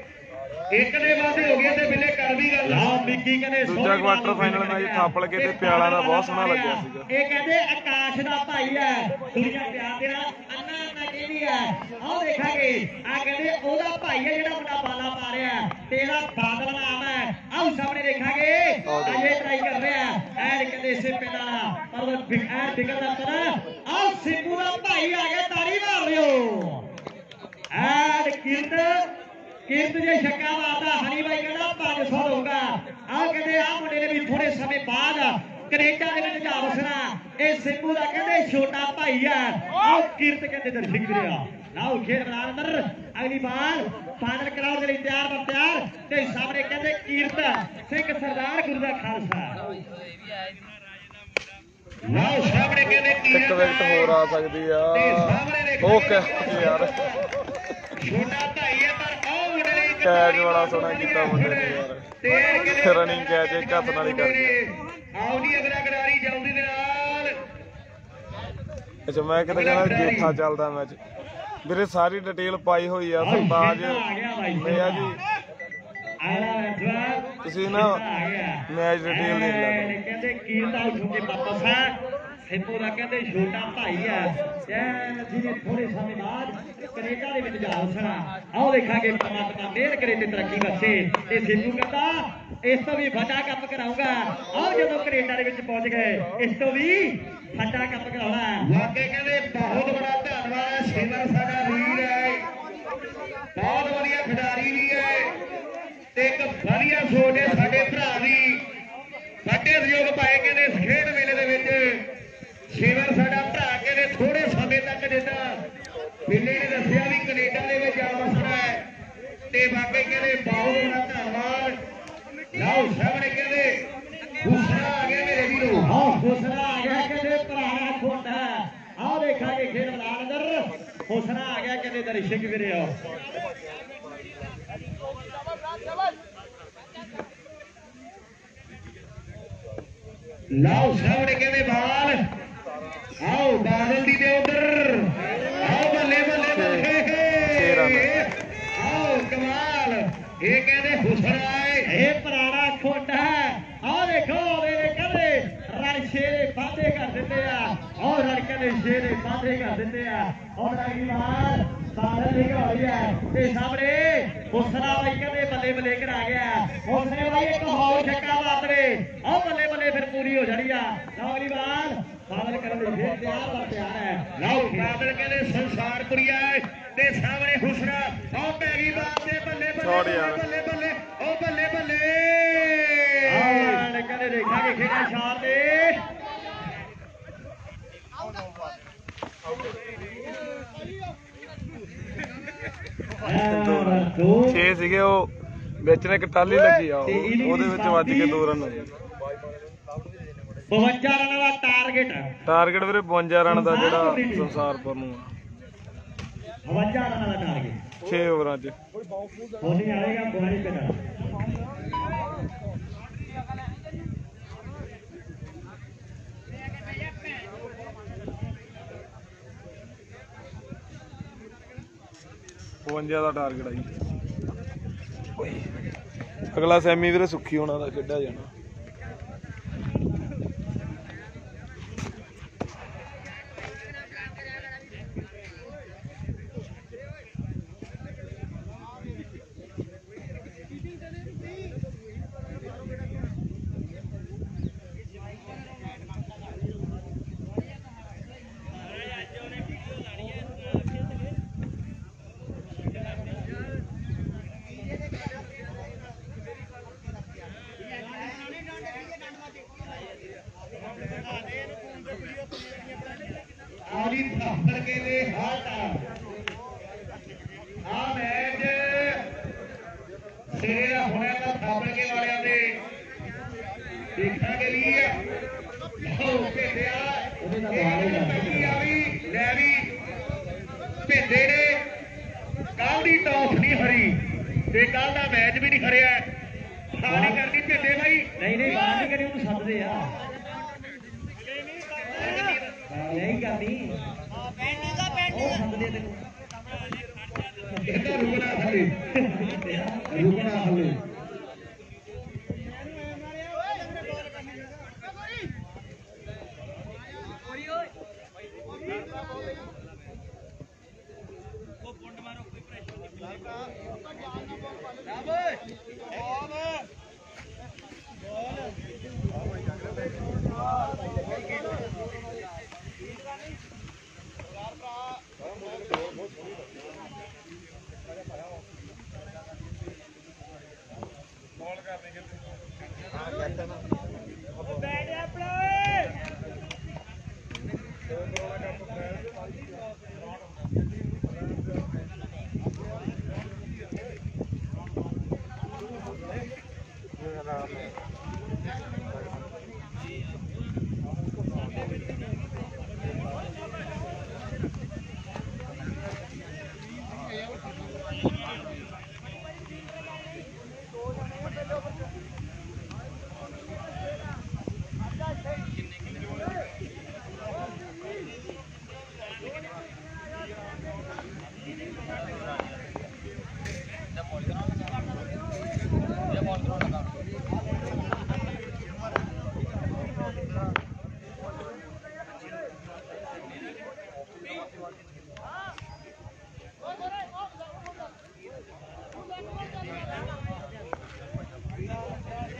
Speaker 1: ਇੱਕ ਦੇ ਵਾਧੇ ਹੋ ਗਏ ਤੇ ਬਿੱਲੇ ਕਰ ਵੀ ਗੱਲ
Speaker 4: ਆ ਵਿੱਕੀ ਕਹਿੰਦੇ
Speaker 2: ਦੂਜਾ ਕੁਆਟਰ ਫਾਈਨਲ ਮੈਚ ਥਾਪੜ ਕੇ ਤੇ ਪਿਆਲਾ ਦਾ ਬਹੁਤ ਸੋਹਣਾ ਲੱਗਿਆ ਸੀਗਾ।
Speaker 4: ਇਹ ਕਹਿੰਦੇ ਆਕਾਸ਼ ਦਾ ਭਾਈ ਹੈ ਦੁਨੀਆ ਪਿਆਰ ਦੇ ਨਾਲ ਅੰਨਾ ਕਹਿੰਦੀ ਹੈ ਆਹ ਦੇਖਾਂਗੇ ਆ ਕਹਿੰਦੇ ਉਹਦਾ ਭਾਈ ਹੈ ਜਿਹੜਾ ਮੁੰਡਾ ਬਾਲਾ ਪਾ ਰਿਹਾ ਤੇਰਾ ਬਾਦਲ ਨਾਮ ਹੈ। ਆਹ ਸਾਹਮਣੇ ਦੇਖਾਂਗੇ ਅਜੇ ਟਰਾਈ ਕਰ ਰਿਹਾ ਐ ਕਹਿੰਦੇ ਇਸੇ ਪਿੰਡ ਵਾਲਾ ਪਰ ਐ ਫਿਕਰ ਦਾ ਪਤਾ ਆਹ ਸਿੰਬੂ ਦਾ ਭਾਈ ਆ ਗਿਆ ਤਾੜੀ ਮਾਰ ਲਿਓ ਐ ਕਿਰਤ ਜੇ ਛੱਕਾ ਮਾਰਦਾ ਹਨੀ ਬਾਈ ਕਹਿੰਦਾ 500 ਦਊਗਾ। ਆਹ ਕਹਿੰਦੇ ਆਹ ਮੁੰਡੇ ਨੇ ਵੀ ਥੋੜੇ ਸਮੇਂ ਬਾਅਦ ਕੈਨੇਡਾ ਦੇ ਵਿੱਚ ਜਾ ਵਸਣਾ ਇਹ ਸਿੰਬੂ ਦਾ ਕਹਿੰਦੇ ਛੋਟਾ ਭਾਈ ਆ। ਆਹ ਕਿਰਤ ਕਹਿੰਦੇ ਦਰਸ਼ਕ ਵੀਰਿਆ ਲਓ ਖੇਡ ਮੈਦਾਨ ਅੰਦਰ ਅਗਲੀ ਬਾਲ ਫਾਈਨਲ ਕਰਾਉਣ ਦੇ ਲਈ ਤਿਆਰ ਤੇ ਸਾਹਮਣੇ ਕਹਿੰਦੇ ਕੀਰਤ ਸਿੰਘ ਸਰਦਾਰ ਗੁਰੂ ਦਾ ਖਾਲਸਾ।
Speaker 1: ਲਓ ਸਾਹਮਣੇ ਕਹਿੰਦੇ
Speaker 2: ਇੱਕ ਵਿਕਟ ਹੋਰ ਆ ਸਕਦੀ ਆ ਓਕੇ ਯਾਰ
Speaker 1: ਛੋਟਾ ਭਾਈ ਹੈ ਪਰ ਉਹ ਮੁੰਡੇ ਨੇ
Speaker 2: ਕੈਚ ਬੜਾ ਸੋਹਣਾ ਕੀਤਾ ਮੁੰਡੇ ਨੇ ਯਾਰ ਰਨਿੰਗ ਕੈਚ ਇੱਕ ਹੱਥ ਨਾਲ ਹੀ ਕਰ
Speaker 1: ਆਉਦੀ ਅਗਲਾ ਗਰਾਰੀ ਜਲਦੀ ਦੇ ਨਾਲ।
Speaker 2: ਅੱਛਾ ਮੈਂ ਕਿਤੇ ਕਹਿੰਦਾ ਜੇਠਾ ਚੱਲਦਾ ਮੈਚ ਵੀਰੇ ਸਾਰੀ ਡਿਟੇਲ ਪਾਈ ਹੋਈ ਆ ਸਰਤਾਜ ਮੇਆ ਜੀ ਤੁਸੀਂ ਨਾ ਮੈਚ ਡਿਟੇਲ ਦੇਖ ਲੈਣਾ।
Speaker 4: ਕਹਿੰਦੇ ਕੀਰਤਾ ਉੱਠੂਗੇ ਵਾਪਸ ਹੈ ਸਿੰਬੂ ਦਾ ਕਹਿੰਦੇ ਛੋਟਾ ਭਾਈ ਆ ਜਿਹਨੇ ਥੋੜੇ ਸਮੇਂ ਬਾਅਦ ਕੈਨੇਡਾ ਦੇ ਵਿੱਚ ਜਾ ਵਸਣਾ। ਆਓ ਦੇਖਾਂਗੇ ਪਰਮਾਤਮਾ ਮਿਹਰ ਕਰੇ ਤੇ ਤਰੱਕੀ ਬਖਸ਼ੇ ਤੇ ਸਿੰਬੂ ਕਹਿੰਦਾ ਇਸ ਤੋਂ ਵੀ ਵੱਡਾ ਕੰਮ ਕਰਾਊਗਾ। ਆਓ ਜਦੋਂ ਕੈਨੇਡਾ ਦੇ ਵਿੱਚ ਪਹੁੰਚ ਗਏ ਇਸ ਤੋਂ ਵੀ ਵੱਡਾ ਕੰਮ ਕਰਾਉਣਾ।
Speaker 1: ਵਾਕਈ ਕਹਿੰਦੇ ਬਹੁਤ ਬੜਾ ਧੰਨਵਾਦ ਹੈ ਸੇਵਰ ਸਾਡਾ ਵੀਰ ਹੈ ਬਹੁਤ ਵਧੀਆ ਖਿਡਾਰੀ ਵੀ ਹੈ ਤੇ ਇੱਕ ਵਧੀਆ ਸੋਚ ਹੈ ਸਾਡੇ ਭਰਾ ਦੀ ਵੱਡੇ ਸਹਿਯੋਗ ਪਾਏ ਕਹਿੰਦੇ ਇਸ ਖੇਡ ਮੇਲੇ ਦੇ ਵਿੱਚ ਸੇਵਰ ਸਾਡਾ ਭਰਾ ਕਹਿੰਦੇ ਥੋੜੇ ਸਮੇਂ ਤੱਕ ਜਿੱਦਾਂ ਬਿੱਲੇ ਨੇ ਦੱਸਿਆ ਵੀ ਕੈਨੇਡਾ ਦੇ ਵਿੱਚ ਜਾ ਵਸਣਾ ਹੈ ਤੇ ਵਾਕਈ ਕਹਿੰਦੇ ਬਹੁਤ ਬੜਾ ਧੰਨਵਾਦ। ਲਓ ਸਾਹਮਣੇ ਕਹਿੰਦੇ ਹੁਸਨਾ ਆ ਗਿਆ ਮੇਰੇ ਵੀਰੋ।
Speaker 4: ਆਹ ਹੁਸਨਾ ਆ ਗਿਆ ਕਹਿੰਦੇ ਭਰਾ ਖੋਟਾ। ਆਹ ਦੇਖਾਂਗੇ ਖੇਡ ਮੈਦਾਨ ਅੰਦਰ ਹੁਸਨਾ ਆ ਗਿਆ ਕਹਿੰਦੇ ਦਰਸ਼ਕ ਵੀਰੇ
Speaker 1: ਲਾਓ ਸਾਹਮਣੇ ਕਹਿੰਦੇ ਬਾਲ ਆਓ ਬਾਦਲ ਦੀ ਦੇ ਉਧਰ ਆਓ ਬੱਲੇ ਬੱਲੇ ਬੱਲੇ ਆਓ ਕਮਾਲ ਇਹ ਕਹਿੰਦੇ ਹੁਸਨ ਆਏ
Speaker 4: ਇਹ ਪੁਰਾਣਾ ਖੋਟਾ ਆਹ ਦੇਖੋ ਮੇਰੇ ਕਹਿੰਦੇ ਰਣ ਸ਼ੇਰੇ ਵਾਧੇ ਕਰ ਦਿੰਦੇ ਆ ਔਰ ਰਣ ਕਹਿੰਦੇ ਸ਼ੇਰੇ ਵਾਧੇ ਕਰ ਦਿੰਦੇ ਆ ਔਰ ਅਗਲੀਵਾਰ ਬਾਦਲ ਦੀ ਘੋੜੀ ਹੈ ਤੇ ਸਾਹਮਣੇ ਹੁਸਨਾ ਬਾਈ ਕਹਿੰਦੇ ਬੱਲੇ ਬੱਲੇ ਕਰਾ ਗਿਆ ਹੁਸਨੇ ਬਾਈ ਇੱਕ ਹੋਰ ਛੱਕਾ ਮਾਰ ਦੇਵੇ ਆਹ ਬੱਲੇ ਬੱਲੇ ਫਿਰ ਪੂਰੀ ਹੋ ਜਾਣੀ ਆ ਅਗਲੀਵਾਰ ਬਾਦਲ ਕਰਨ ਲਈ ਫਿਰ ਤਿਆਰ ਹੈ
Speaker 1: ਲਓ ਬਾਦਲ ਕਹਿੰਦੇ ਸੰਸਾਰਪੁਰੀਆ ਤੇ ਸਾਹਮਣੇ ਹੁਸਨਾ ਆਹ ਪੈ ਗਈ ਬਾਤ ਤੇ ਬੱਲੇ ਬੱਲੇ ਬੱਲੇ ਬੱਲੇ ਉਹ ਬੱਲੇ ਬੱਲੇ
Speaker 4: ਆਹ ਕਹਿੰਦੇ ਦੇਖਾਂਗੇ ਖੇਡਾ ਸ਼ਾਟ ਤੇ
Speaker 2: ਛੇ ਸੀਗੇ ਉਹ ਵਿੱਚ ਨੇ ਇੱਕ ਟਾਲੀ ਲੱਗੀ ਆ ਉਹਦੇ ਵਿੱਚ ਵੱਜ ਕੇ 2 ਰਨ ਹੋ ਗਏ
Speaker 4: 52 ਰਨ ਦਾ
Speaker 2: ਟਾਰਗੇਟ ਵੀਰੇ 52 ਰਨ ਦਾ ਜਿਹੜਾ ਸੰਸਾਰਪੁਰ ਨੂੰ ਆ
Speaker 4: 52 ਰਨ ਦਾ ਟਾਰਗੇਟ
Speaker 2: 6 ਓਵਰਾਂ 'ਚ
Speaker 4: ਹੋਣੀ ਆਏਗਾ ਬੁਹਾਰੀ पे
Speaker 2: ਦਾ ਟਾਰਗੇਟ ਆ ਜੀ ਅਗਲਾ ਸੈਮੀ ਵੀਰੇ ਸੁੱਖੀ ਹੋਣਾ ਦਾ ਖੇਡਿਆ ਜਾਣਾ
Speaker 1: ਆਲੀ ਥਾਪੜ ਕੇ ਦੇ ਹਾਟਾ ਆ ਮੈਚ ਸਿਰੇ ਦਾ ਹੋਣਾ ਤਾਂ ਥਾਪੜ ਕੇ ਵਾਲਿਆਂ ਦੇ ਦੇਖਾਂਗੇ ਲਈ ਲਓ ਭੇਡਿਆ ਉਹਦੇ ਨਾਲ ਬਾਹਰ ਵੀ ਲੈ ਵੀ ਭੇਡੇ ਨੇ ਕੱਲ ਦੀ ਟੌਸ ਨਹੀਂ ਹਰੀ ਤੇ ਕੱਲ ਦਾ ਮੈਚ ਵੀ ਨਹੀਂ ਹਰਿਆ ਸਾਰੀ ਕਰਦੀ ਭੇਡੇ ਬਾਈ
Speaker 4: ਨਹੀਂ ਬਾਹਰ ਨਹੀਂ ਕਰੀ ਉਹਨੂੰ ਸੱਦਦੇ ਆ ਨਹੀਂ ਕਰਦੀ ਉਹ ਸੱਦਦੇ ਤੈਨੂੰ
Speaker 1: ਇਹਦਾ ਰੁਕਣਾ ਥੱਲੇ ਰੁਕਣਾ ਥੱਲੇ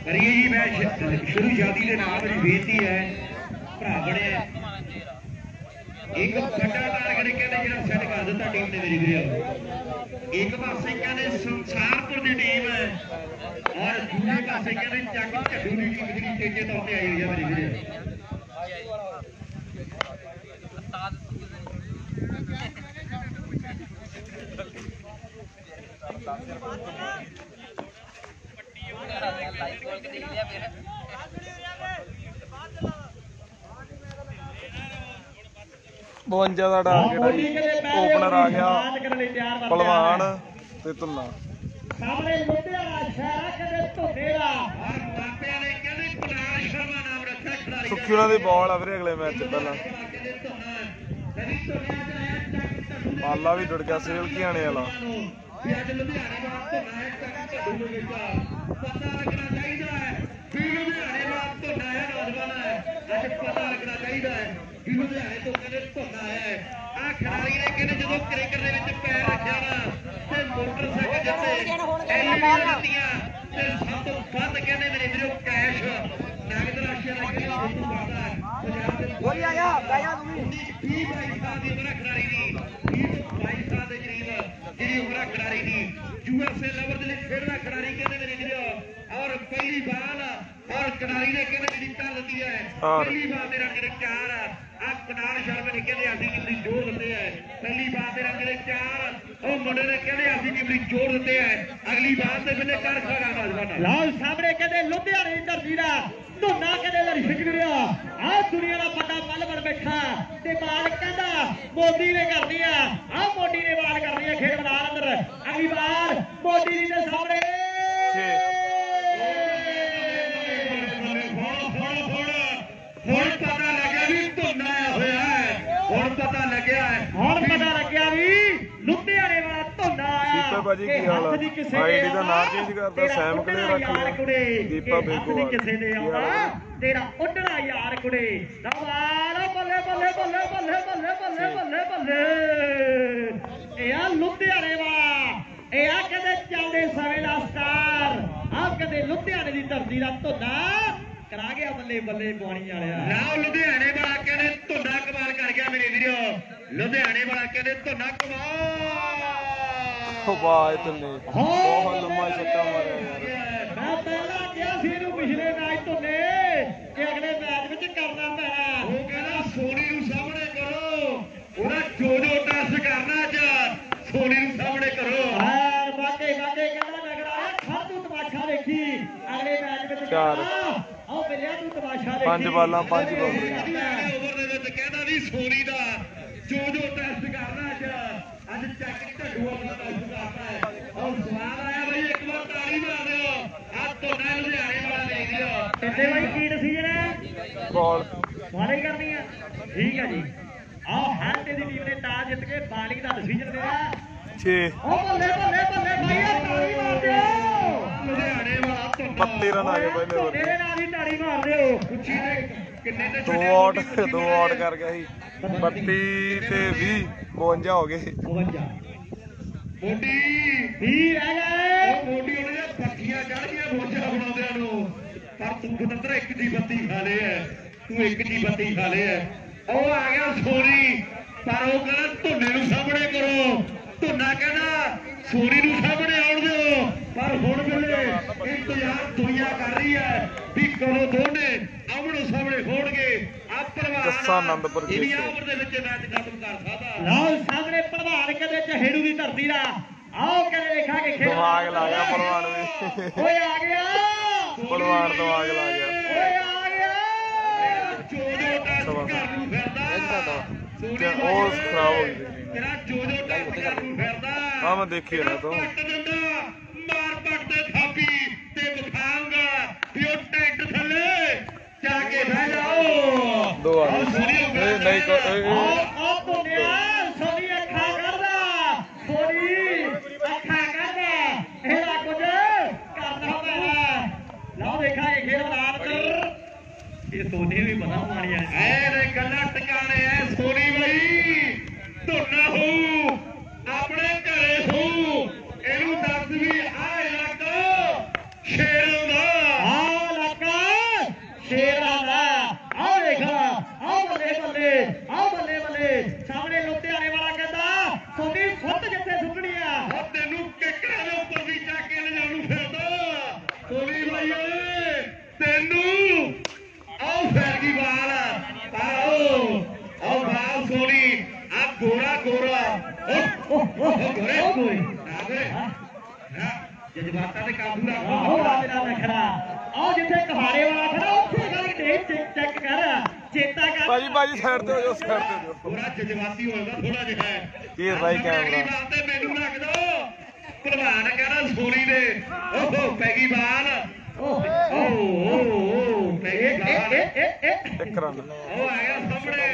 Speaker 1: करिए जी मैं शुरू शादी के नाम मेरी बेनती है भरा बड़े एक बड़ा टारगेट कहते जो सैट कर दिता टीम ने मेरी वीर एक पासे कहते संसारपुर की टीम है और दूसरे पासे कहते चक झड्डू की टीम जी तेजे तौर पर आई हुई है मेरी वीर
Speaker 2: बवंजा का टारगेट ओपनर आ गया पहलवान ते धुन्ना
Speaker 4: ਸਾਹਮਣੇ ਲੁਧਿਆਣਾ ਸ਼ਹਿਰ ਕਹਿੰਦੇ ਧੋਨੇ ਦਾ
Speaker 1: ਔਰ ਮਾਪਿਆਂ ਨੇ ਕਹਿੰਦੇ ਕੁਨਾਲ ਸ਼ਰਮਾ ਨਾਮ ਰੱਖਿਆ ਖਿਡਾਰੀ
Speaker 2: ਸੁੱਖੀ ਉਹਨਾਂ ਦੀ ਬਾਲ ਆ ਵੀਰੇ ਅਗਲੇ ਮੈਚ ਚ ਪਹਿਲਾਂ
Speaker 1: ਕਹਿੰਦੇ ਧੋਨਾ ਕਦੀ ਧੋਨਿਆ ਚ ਆਇਆ ਚੱਕ ਢੱਡੂ ਦੇ
Speaker 2: ਬਾਲਾ ਵੀ ਜੁੜ ਗਿਆ ਸੇਲ ਘਿਆਣੇ ਵਾਲਾ
Speaker 1: ਵੀ ਅੱਜ ਲੁਧਿਆਣੇ ਦਾ ਧੋਨਾ ਹੈ ਚੱਕ ਢੱਡੂ ਦੇ ਵਿੱਚ ਪਤਾ ਲੱਗਣਾ ਚਾਹੀਦਾ ਹੈ ਵੀ ਲੁਧਿਆਣੇ ਦਾ ਧੋਨਾ ਹੈ ਨੌਜਵਾਨ ਹੈ ਅੱਜ ਪਤਾ ਲੱਗਣਾ ਚਾਹੀਦਾ ਹੈ ਵੀ ਲੁਧਿਆਣੇ ਤੋਂ ਕਹਿੰਦੇ ਧੋਨਾ ਹੈ ਆ ਖਿਡਾਰੀ ਨੇ ਕਹਿੰਦੇ ਜਦੋਂ ਕ੍ਰਿਕਟ ਦੇ ਵਿੱਚ ਪੈਰ ਰੱਖਿਆ ਨਾ ਤੇ ਮੋਟਰਸਾਈਕਲ ਜਿੱਤੇ ਐਲੀਆਂ ਦਿੱਤੀਆਂ ਤੇ ਸਭ ਤੋਂ ਵੱਧ ਕਹਿੰਦੇ ਮੇਰੇ ਵੀਰੋ ਕੈਸ਼ ਨਗਦ ਰਾਸ਼ੀ ਦਾ ਕਹਿੰਦੇ ਹਿੱਸਾ ਕਰਦਾ ਹੈ ਪੰਜਾਬ ਦੇ
Speaker 3: ਬੋਲੀ ਆ ਜਾ ਬਹਿ ਜਾ ਤੂੰ ਵੀ
Speaker 1: 20 22 ਸਾਲ ਦੀ ਉਮਰ ਖਿਡਾਰੀ ਦੀ 20 ਤੋਂ 22 ਸਾਲ ਦੇ ਕਰੀਬ ਜਿਹੜੀ ਉਮਰ ਖਿਡਾਰੀ ਦੀ ਯੂਐਸਏ ਲੈਵਲ ਦੇ ਲਈ ਖੇਡਦਾ ਖਿਡਾਰੀ ਕਹਿੰਦੇ ਮੇਰੇ ਵੀਰੋ ਔਰ ਪਹਿਲੀ ਬਾਲ ਔਰ ਖਿਡਾਰੀ ਨੇ ਕਹਿੰਦੇ ਜਿਹੜੀ ਟੱਲ ਦਿੱਤੀ ਹੈ ਪਹਿਲੀ ਬਾਲ ਦੇ ਰੰਗ ਦੇ 4 ਆ ਕੁਨਾਲ ਸ਼ਰਮਾ ਨੇ ਕਹਿੰਦੇ ਅਸੀਂ ਕਿੰਨੀ ਜ਼ੋਰ ਦਿੰਦੇ ਆ ਪਹਿਲੀ ਬਾਲ ਦੇ ਰੰਗ ਦੇ 4 ਉਹ ਮੁੰਡੇ ਨੇ ਕਹਿੰਦੇ ਅਸੀਂ ਕਿੰਨੀ ਜ਼ੋਰ ਦਿੰਦੇ ਆ ਅਗਲੀ ਬਾਲ ਦੇ ਵੇਲੇ ਕਰ ਖੜਾ ਨੌਜਵਾਨ
Speaker 4: ਲਓ ਸਾਹਮਣੇ ਕਹਿੰਦੇ ਲੁਧਿਆਣੇ ਦੀ ਧਰਤੀ ਦਾ ਧੋਨਾ ਕਹਿੰਦੇ ਲੜਿਛਕ ਰਿਹਾ ਆਹ ਦੁਨੀਆ ਦਾ ਵੱਡਾ ਮੱਲਵਰ ਬੈਠਾ ਤੇ ਬਾਲ ਕਹਿੰਦਾ ਮੋਦੀ ਨੇ ਕਰਨੀ ਆ ਆਹ ਮੋਦੀ ਨੇ ਬਾਲ ਕਰਨੀ ਆ ਖੇਡ ਮੈਦਾਨ ਅੰਦਰ ਅਗਲੀ ਬਾਲ ਮੋਦੀ ਜੀ ਦੇ ਸਾਹਮਣੇ
Speaker 1: ਹੁਣ ਪਤਾ ਲੱਗਿਆ ਵੀ ਧੋਨਾ ਹੋਇਆ ਹੈ ਹੁਣ ਪਤਾ ਲੱਗਿਆ ਹੈ
Speaker 4: ਹੁਣ ਪਤਾ ਲੱਗਿਆ ਵੀ ਲੁਧਿਆਣੇ ਵਾਲਾ ਧੋਨਾ ਆਇਆ
Speaker 2: ਦੀਪਾ ਭਾਜੀ ਕੀ ਹਾਲ ਆ? ਆਈਡੀ ਦਾ ਨਾਮ ਚੇਂਜ ਕਰਦਾ, ਸੈਮ ਕਲੇਰ ਰੱਖ ਲਿਆ। ਦੀਪਾ ਬਿਲਕੁਲ
Speaker 4: ਕਿਸੇ ਦੇ ਆਉਂਦਾ ਤੇਰਾ ਉੱਡਣਾ ਯਾਰ ਕੁੜੇ ਦਵਾਲ ਬੱਲੇ ਬੱਲੇ ਬੱਲੇ ਬੱਲੇ ਬੱਲੇ ਬੱਲੇ ਬੱਲੇ ਬੱਲੇ ਇਹ ਆ ਲੁਧਿਆਣੇ ਵਾਲਾ ਇਹ ਆ ਕਹਿੰਦੇ ਚੱਲਦੇ ਸਮੇਂ ਦਾ ਸਟਾਰ ਆ ਕਹਿੰਦੇ ਲੁਧਿਆਣੇ ਦੀ ਧਰਤੀ ਦਾ ਧੋਨਾ ਕਰਾ ਗਿਆ ਬੱਲੇ ਬੱਲੇ ਪਾਣੀ ਵਾਲਿਆ
Speaker 1: ਲਓ ਲੁਧਿਆਣੇ ਵਾਲਾ ਕਹਿੰਦੇ ਧੋਨਾ ਕਮਾਲ ਕਰ ਗਿਆ ਮੇਰੇ ਵੀਰੋ ਲੁਧਿਆਣੇ ਵਾਲਾ ਕਹਿੰਦੇ ਧੋਨਾ ਕਮਾਲ
Speaker 2: ਵਾਹ ਤੰਨੇ ਬਹੁਤ ਲੰਮਾ ਛੱਕਾ ਮਾਰਿਆ ਯਾਰ
Speaker 4: ਮੈਂ ਪਹਿਲਾਂ ਕਿਹਾ ਸੀ ਇਹਨੂੰ ਪਿਛਲੇ ਮੈਚ ਧੋਨੇ ਕਿ ਅਗਲੇ ਮੈਚ ਵਿੱਚ ਕਰਨਾ ਪੈਣਾ
Speaker 1: ਉਹ ਕਹਿੰਦਾ ਸੋਨੀ ਨੂੰ ਸਾਹਮਣੇ ਕਰੋ ਉਹਦਾ ਜੋ ਟੈਸਟ ਕਰਨਾ ਅੱਜ ਸੋਨੀ ਨੂੰ ਸਾਹਮਣੇ ਕਰੋ
Speaker 4: ਹਾਂ ਵਾਕਈ ਕਹਿੰਦਾ ਨਗਰ ਆਇਆ ਖੜ ਤੂੰ ਤਮਾਸ਼ਾ ਦੇਖੀ ਅਗਲੇ ਮੈਚ ਵਿੱਚ
Speaker 2: ਚਾਰ।
Speaker 4: ਆਓ ਬਿਲਿਆ ਤੂੰ ਤਮਾਸ਼ਾ ਦੇਖੀ
Speaker 2: 5 ਬਾਲਾਂ 5 ਬਾਉਂਡਰੀਆਂ
Speaker 1: ਓਵਰ ਦੇ ਵਿੱਚ ਕਹਿੰਦਾ ਵੀ ਸੋਨੀ ਦਾ ਜੋ ਟੈਸਟ ਕਰਨਾ ਅੱਜ ਚੱਕ ਢੱਡੂ ਵਾਲਾ ਟੈਸਟ ਕਰਦਾ ਹੈ ਔਰ ਸਵਾਲ ਆਇਆ ਬਈ ਇੱਕ ਵਾਰ ਤਾੜੀ ਮਾਰ ਦਿਓ ਆ ਧੋਨਾ ਲੁਧਿਆਣੇ ਵਾਲਾ ਦੇਖ ਲਿਓ
Speaker 4: ਕਿੱਥੇ ਬਾਈ ਕੀ ਡਿਸੀਜਨ ਹੈ
Speaker 2: ਬਾਲ
Speaker 4: ਮਾਰੇ ਕਰਨੀ ਆ ਠੀਕ ਹੈ ਜੀ ਆਹ ਹੈਂਟੇ ਦੀ ਟੀਮ ਨੇ ਟਾਸ ਜਿੱਤ ਕੇ ਬਾਲਿੰਗ ਦਾ ਡਿਸੀਜਨ ਲਿਆ
Speaker 2: 6
Speaker 4: ਉਹ ਬੱਲੇ ਬੱਲੇ ਬੱਲੇ ਭਾਈ ਆ ਤਾੜੀ ਮਾਰ ਦਿਓ
Speaker 1: ਲੁਧਿਆਣੇ ਵਾਲਾ ਧੋਨਾ
Speaker 2: 32 ਰਨ ਆ ਗਏ ਪਹਿਲੇ ਓਵਰ
Speaker 4: ਤੇਰੇ ਨਾਲ ਹੀ ਤਾੜੀ ਮਾਰ ਦਿਓ
Speaker 1: ਪੁੱਛੀ ਨੇ ਕਿੰਨੇ ਤੇ
Speaker 2: 2 ਆਊਟ ਕਰ ਗਿਆ ਸੀ 32 ਤੇ 20 52 ਹੋ ਗਏ
Speaker 4: 52
Speaker 1: ਮੋਢੀ
Speaker 4: 20 ਰਹਿ ਗਏ
Speaker 1: ਉਹ ਮੋਢੀ ਉਹਨੇ ਪੱਖੀਆਂ ਚੜ ਗਈਆਂ ਮੋਢਾ ਬਣਾਉਂਦਿਆਂ ਨੂੰ ਪਰ ਤੂੰ ਖੁਦਰ ਇੱਕ ਦੀ ਬੱਤੀ ਖਾ ਲਏ ਐ ਤੂੰ ਇੱਕ ਦੀ ਬੱਤੀ ਖਾ ਲਏ ਐ ਉਹ ਆ ਗਿਆ ਸੋਨੀ ਪਰ ਉਹ ਕਹਿੰਦਾ ਧੋਨੇ ਨੂੰ ਸਾਹਮਣੇ ਕਰੋ ਧੋਨਾ ਕਹਿੰਦਾ ਸੋਨੀ ਨੂੰ ਸਾਹਮਣੇ ਆਉਣ ਦਿਓ ਪਰ ਹੁਣ ਵੇਲੇ ਇੰਤਜ਼ਾਰ ਦੁਨੀਆ ਕਰ ਰਹੀ ਹੈ ਵੀ ਕਦੋਂ ਦੋਨੇ ਆਮਣੋ ਸਾਹਮਣੇ ਹੋਣਗੇ ਆ
Speaker 2: ਜੱਸਾ ਆਨੰਦਪੁਰ
Speaker 1: ਪ੍ਰਵਾਨ ਇੰਡੀਆ
Speaker 2: ਜੇਸੂ।
Speaker 1: ਓਵਰ ਦੇ ਵਿੱਚ ਮੈਚ ਖਤਮ ਕਰ ਸਕਦਾ
Speaker 4: ਲਓ ਸਾਹਮਣੇ ਪ੍ਰਧਾਨ ਕਹਿੰਦੇ ਚਹੇੜੂ ਦੀ ਧਰਤੀ ਦਾ ਆਓ ਕਹਿੰਦੇ ਦੇਖਾਂਗੇ ਖੇਡ
Speaker 2: ਦਿਮਾਗ ਲਾ ਗਿਆ ਭਲਵਾਨ ਵੀ
Speaker 4: ਓਏ ਆ ਗਿਆ
Speaker 2: ਭਲਵਾਨ ਦਿਮਾਗ ਲਾ ਗਿਆ
Speaker 4: ਓਏ ਆ ਗਿਆ
Speaker 1: ਜੋ ਟੈਸਟ ਕਰ ਨੂੰ ਫਿਰਦਾ
Speaker 2: ਤੇ ਉਹ ਖਰਾਬ ਹੋ ਗਈ
Speaker 1: ਤੇਰਾ ਜੋ ਟੈਸਟ ਕਰ ਨੂੰ ਫਿਰਦਾ
Speaker 2: ਆ ਮੈਂ ਦੇਖੀ ਨਾ ਤੂੰ
Speaker 1: ਪੱਟ ਦਿੰਦਾ ਮਾਰ ਪੱਟ ਦੇ ਥਾਪੀ ਤੇ ਵਿਖਾਉਂਗਾ ਵੀ ਉਹ ਟੈਂਟ ਥੱਲੇ ਜਾ ਕੇ ਬਹਿ ਜਾਓ
Speaker 2: 2 ਆ ਗਏ ਨਹੀਂ
Speaker 4: ਆ ਪੁੰਨਿਆ ਸੋਨੀ ਅੱਖਾਂ ਕਰਦਾ ਸੋਨੀ ਅੱਖਾਂ ਕਰਦਾ ਇਹਦਾ ਕੁਝ ਕਰਨਾ ਪੈਣਾ ਲਓ ਦੇਖਾਂਗੇ ਖੇਡ ਮੈਦਾਨ ਅੰਦਰ ਇਹ ਸੋਨੀ ਵੀ ਪਤਾ ਮਾਰੀਆਂ
Speaker 1: ਐ ਨੇ ਗੱਲਾਂ ਟਿਕਾਣੇ ਐ ਸੋਨੀ ਬਈ ਧੋਨਾ ਹੋਊ ਆਪਣੇ ਘਰੇ ਹੋਊ ਇਹਨੂੰ ਦੱਸ ਵੀ ਆ ਇਲਾਕਾ ਸ਼ੇਰਾਂ ਦਾ
Speaker 4: ਆ ਲੱਗਾ ਸ਼ੇਰਾਂ ਦਾ ਆਹ ਦੇਖਾ ਆਹ ਬੱਲੇ ਬੱਲੇ ਆਹ ਬੱਲੇ ਬੱਲੇ ਸਾਹਮਣੇ ਲੁਧਿਆਣੇ ਵਾਲਾ ਕਹਿੰਦਾ ਸੋਨੀ ਸੁੱਟ ਜਿੱਥੇ ਸੁੱਟਣੀ ਆ
Speaker 1: ਉਹ ਤੈਨੂੰ ਕਿੱਕਰਾਂ ਦੇ ਉੱਪਰ ਵੀ ਚੱਕ ਕੇ ਲਿਜਾਣ ਨੂੰ ਫਿਰਦਾ ਸੋਨੀ ਬਈ ਓਏ ਤੈਨੂੰ ਆਓ ਫੇਰ ਕੀ ਬਾਲ ਆਓ ਬਾਲ ਸੋਨੀ ਆ ਗੋਰਾ ਗੋਰੇ ਜਜ਼ਬਾਤਾਂ ਤੇ ਕਾਬੂ
Speaker 4: ਆਹੋ
Speaker 1: ਰੱਖ
Speaker 4: ਮੇਰਾ ਨਖਰਾ ਆਹ ਜਿੱਥੇ ਕਹਾੜੇ ਵਾਲਾ ਖੜਾ ਉੱਥੇ ਗੱਲ ਚੈੱਕ ਕਰ ਚੇਤਾ ਕਰ
Speaker 2: ਭਾਜੀ ਸਾਈਡ ਤੇ ਹੋ ਜਾਓ ਸਾਈਡ ਤੇ ਹੋ
Speaker 1: ਥੋੜਾ ਜਜ਼ਬਾਤੀ ਹੋਏਗਾ ਥੋੜਾ ਜਿਹਾ
Speaker 2: ਇਹ ਰਾਈ ਕੈਮਰਾ
Speaker 1: ਅਗਲੀ ਬਾਲ ਤੇ ਮੈਨੂੰ ਰੱਖ ਦੋ ਭਲਵਾਨ ਕਹਿੰਦਾ ਸੋਨੀ ਦੇ ਓਹੋ ਪੈ ਗਈ ਬਾਲ ਓਹ ਪੈ ਗਈ ਬਾਲ
Speaker 2: ਇੱਕ ਰਨ
Speaker 1: ਉਹ ਆ ਗਿਆ ਸਾਹਮਣੇ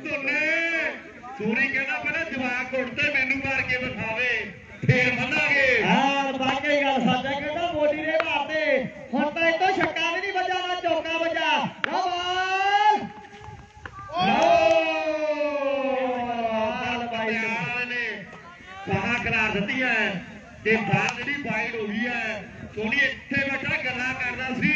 Speaker 1: ਧੁੰਨੇ ਸੋਨੀ ਕਹਿੰਦਾ ਪਹਿਲਾਂ ਜਵਾਕ ਉੱਠਦੇ ਮੈਨੂੰ ਮਾਰ ਕੇ ਵਿਖਾਵੇ ਫੇਰ ਮੰਨਾਂਗੇ
Speaker 4: ਹਾਂ ਵਾਕਈ ਗੱਲ ਸੱਚ ਹੈ ਕਹਿੰਦਾ ਮੋਦੀ ਦੇ ਮਾਰਦੇ ਹੁਣ ਤਾਂ ਇਤੋਂ ਛੱਕਾ ਵੀ ਨਹੀਂ ਵੱਜਾ ਨਾ ਚੌਕਾ ਵੱਜਾ ਲਓ ਬਾਲ
Speaker 1: ਬਾਲ ਨੇ ਬਾਹਾਂ ਕਰਾ ਦਿੱਤੀਆਂ ਤੇ ਬਾਲ ਜਿਹੜੀ ਵਾਈਡ ਹੋ ਗਈ ਹੈ ਸੋਨੀ ਇੱਥੇ ਬੈਠਾ ਗੱਲਾਂ ਕਰਦਾ ਸੀ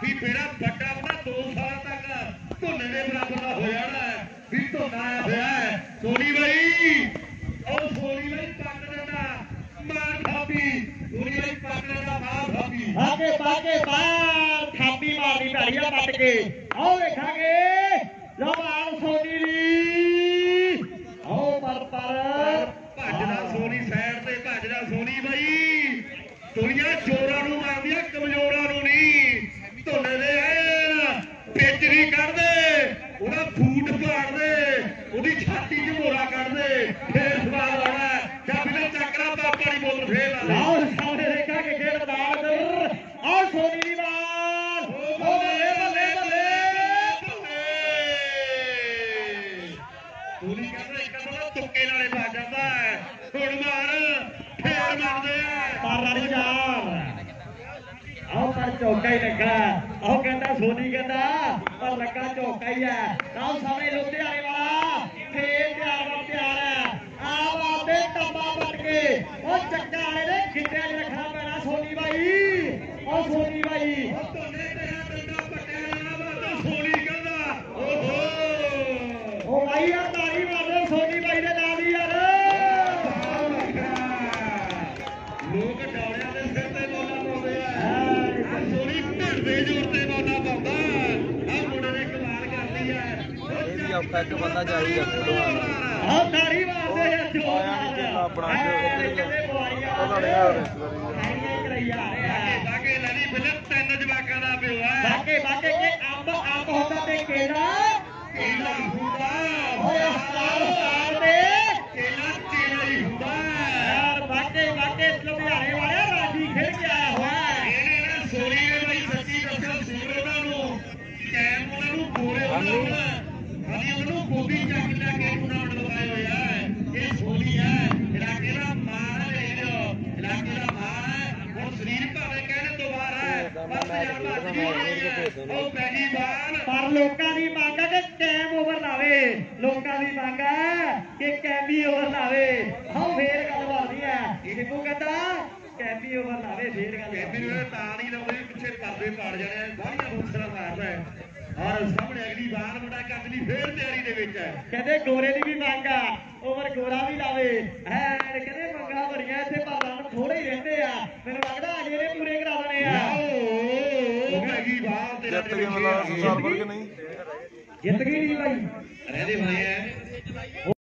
Speaker 1: ਵੀ ਮੇਰਾ ਵੱਡਾ ਬੰਦਾ 2 ਸਾਲਾਂ ਤੱਕ ਧੁੰਨੇ ਦੇ ਬਰਾਬਰ ਦਾ ਹੋ ਜਾਣਾ ਵੀ ਧੁੰਨਾ ਆਇਆ ਹੋਇਆ ਹੈ ਸੋਨੀ ਬਾਈ ਉਹ ਸੋਨੀ ਬਾਈ ਪੱਟ ਦਿੰਦਾ ਮਾਰ ਖਾਪੀ ਸੋਨੀ ਬਾਈ ਪੱਟ ਦਿੰਦਾ ਮਾਰ ਖਾਪੀ
Speaker 4: ਬਾਕੇ ਬਾਲ ਥਾਪੀ ਮਾਰਨੀ ਪੈਣੀ ਆ ਪੱਟ ਕੇ ਆਓ ਵੇਖਾਂਗੇ ਲਓ ਬਾਲ ਸੋਨੀ ਦੀ ਆਓ ਪਰ
Speaker 1: ਭੱਜਦਾ ਸੋਨੀ ਸਾਈਡ ਤੇ ਭੱਜਦਾ ਸੋਨੀ ਬਾਈ ਦੁਨੀਆ ਚੋਰਾਂ ਨੂੰ ਮਾਰਦੀਆਂ ਕਮਜ਼ੋਰਾਂ ਨੂੰ ਨਹੀਂ ਧੁੰਨੇ ਦੇ ਪਿੱਚ ਨਹੀਂ ਕੱਢਦੇ ਉਹਦਾ ਫੂਟ ਪਾੜਦੇ ਉਹਦੀ ਛਾਤੀ 'ਚ ਮੋਰਾ ਕੱਢਦੇ ਫੇਰ ਸਵਾਲ ਆਉਣਾ ਜਾਂ ਬਿਨਾਂ ਚੱਕਰਾ ਪਾਪਾ ਦੀ ਬੋਤਲ ਫੇਰ ਲਾ ਦੇ
Speaker 4: ਆਓ ਸਾਹਮਣੇ ਦੇਖਾਂਗੇ ਖੇਡ ਮੈਦਾਨ ਆਓ ਸੋਨੀ ਦੀ ਬਾਲ ਬੱਲੇ
Speaker 1: ਸੋਨੀ ਕਹਿੰਦਾ ਇੱਕ ਤਾਂ ਤੁੱਕੇ ਨਾਲੇ ਵੱਜ ਜਾਂਦਾ ਹੁਣ ਮਾਰ ਫੇਰ ਮਾਰਦੇ
Speaker 4: ਪਰ ਰਨ 4 ਆਓ ਪਰ ਚੌਕਾ ਹੀ ਲੱਗਾ ਆਓ ਕਹਿੰਦਾ ਸੋਨੀ ਕਹਿੰਦਾ ਪਰ ਲੱਗਾ ਚੌਕਾ ਹੀ ਹੈ ਆਓ ਸਾਹਮਣੇ ਲੁਧਿਆਣੇ ਵਾਲਾ ਫੇਰ ਤਿਆਰ ਹੈ ਆਪ ਆਪਦੇ ਟੱਬਾ ਵੱਟ ਕੇ ਉਹ ਚੱਕਾ ਵਾਲੇ ਨੇ ਖਿੱਚਿਆ ਚ ਰੱਖਣਾ ਪੈਣਾ ਸੋਨੀ ਬਾਈ ਉਹ ਸੋਨੀ ਬਾਈ
Speaker 1: ਧੁੰਨੇ ਤੇਰਾ ਡੰਡਾ ਪੱਟਿਆ ਜਾਣਾ ਵਾ ਤਾਂ ਸੋਨੀ ਕਹਿੰਦਾ ਓਹੋ
Speaker 4: ਉਹ ਬਾਈ ਯਾਰ ਤਾੜੀ ਮਾਰਦੇ ਸੋਨੀ ਬਾਈ ਦੇ ਨਾਲ ਹੀ ਯਾਰ
Speaker 1: ਲੋਕ ਡੌਲਿਆਂ ਦੇ ਸਿਰ ਤੇ ਬੋਲਾ ਪਾਉਂਦੇ ਆ ਸੋਨੀ ਢਿਰਦੇ ਜ਼ੋਰ ਤੇ ਬੋਲਾ ਪਾਉਂਦਾ ਆ ਮੁੰਡੇ ਨੇ ਕਮਾਲ ਕਰਦੀ ਆ
Speaker 2: ਇਹ ਵੀ ਔਖਾ ਇੱਕ ਬੰਦਾ ਚਾਹੀਦਾ ਭਲਵਾਨ
Speaker 4: ਆਹ ਤਾੜੀ ਮਾਰਦੇ ਆ ਜੋਰ
Speaker 2: ਆਇਆ ਨੀ ਚੇਲਾ ਆਪਣਾ ਜੋ ਇੱਧਰ ਗਿਆ।
Speaker 4: ਕਹਿੰਦੇ ਬੁਆਰੀਆਂ
Speaker 2: ਉਹਨਾਂ ਨੇ ਆ ਰਿਸ਼ਤੇਦਾਰੀ
Speaker 4: ਤਾੜੀਆਂ ਕਰਾਈ ਜਾ ਰਹੇ ਆ
Speaker 1: ਬਾਗੇ ਲੈਣੀ ਫਿਲਮ 3 ਜਵਾਕਾਂ ਦਾ ਪਿਓ ਆ
Speaker 4: ਬਾਕੇ ਕੇ ਅੰਬ ਹੁੰਦਾ ਤੇ ਕੇਲਾ
Speaker 1: ਕੇਲਾ ਹੁੰਦਾ
Speaker 4: ਓਏ ਹਸਪਤਾਲ ਦੇ
Speaker 1: ਕੇਲਾ ਤੇਰਾ ਹੀ ਹੁੰਦਾ
Speaker 4: ਯਾਰ ਬਾਕੇ ਲੁਧਿਆਣੇ ਵਾਲਿਆ ਰਾਜੀ ਖੇਡ ਕੇ ਆਇਆ ਹੋਇਆ ਹੈ
Speaker 1: ਇਹਨੇ ਨਾ ਸੋਨੀ ਨੇ ਬਾਈ ਸੱਚੀ ਦੱਸਿਆ ਸੂਰ ਉਹਨਾਂ ਨੂੰ ਟਾਈਮ ਉਹਨਾਂ ਨੂੰ ਗੋਰੇ ਉਹਨਾਂ ਨੂੰ ਉਹਨਾਂ ਨੂੰ ਗੋਦੀ ਚੱਕ ਲੈ ਕੇ ਟੂਰਨਾਮੈਂਟ ਲਗਾਏ ਹੋਏ ਆ ਇਹ ਸੋਨੀ ਹੈ ਇਲਾਕੇ ਦਾ ਮਾਣ ਹੈ ਇਲਾਕੇ ਦਾ ਮਾਣ ਹੈ ਹੁਣ ਸਰੀਰ ਭਾਵੇਂ ਕਹਿਣੇ ਤੋਂ ਬਾਹਰ ਹੈ ਪਰ ਤਜਰਬਾ ਅੱਜ ਵੀ ਹੋਣੀ ਹੈ ਉਹ ਪੈਗੀ ਬਾਲ
Speaker 4: ਪਰ ਲੋਕਾਂ ਦੀ ਮੰਗ ਹੈ ਕਿ ਕੈਮ ਓਵਰ ਲਾਵੇ ਲੋਕਾਂ ਦੀ ਮੰਗ ਹੈ ਕਿ ਕੈਮੀ ਓਵਰ ਲਾਵੇ ਹਾਂ ਫੇਰ ਗੱਲ ਬਣਦੀ ਹੈ ਸਿੱਧੂ ਕਹਿੰਦਾ ਕੈਮੀ ਓਵਰ ਲਾਵੇ ਫੇਰ ਗੱਲ
Speaker 1: ਮੈਨੂੰ ਇਹ ਤਾਂ ਨਹੀਂ ਲਾਉਂਦੇ ਪਿੱਛੇ ਪਰਦੇ ਪਾੜ ਜਾਣੇ ਬਾਹਲੀਆਂ ਬੂਸਰਾ ਮਾਰਦਾ ਹੈ ਔਰ ਸਾਹਮਣੇ ਅਗਲੀ ਬਾਲ ਮੁੰਡਾ ਕੱਢ ਲਈ ਫੇਰ ਤਿਆਰੀ ਦੇ ਵਿੱਚ ਹੈ
Speaker 4: ਕਹਿੰਦੇ ਗੋਰੇ ਦੀ ਵੀ ਮੰਗ ਆ ਓਵਰ ਗੋਰਾ ਵੀ ਲਾਵੇ ਕਹਿੰਦੇ ਮੰਗਾਂ ਬੜੀਆਂ ਇੱਥੇ ਪਰ ਰਨ ਥੋੜੇ ਹੀ ਰਹਿੰਦੇ ਆ ਮੈਨੂੰ ਲੱਗਦਾ ਅਜੇ ਨੇ ਪੂਰੇ ਕਰਾ ਦੇਣੇ ਆ
Speaker 1: ਉਹ ਪੈਗੀ ਬਾਲ ਤੇਰਾ
Speaker 2: ਜਿੱਤ ਕੇ ਮਤਲਬ ਸਰਵਰ ਕਿ ਨਹੀਂ
Speaker 4: ਜਿੱਤ ਗਈ ਨਹੀਂ ਬਾਈ
Speaker 1: ਰਹਿੰਦੇ ਹੋਏ ਆ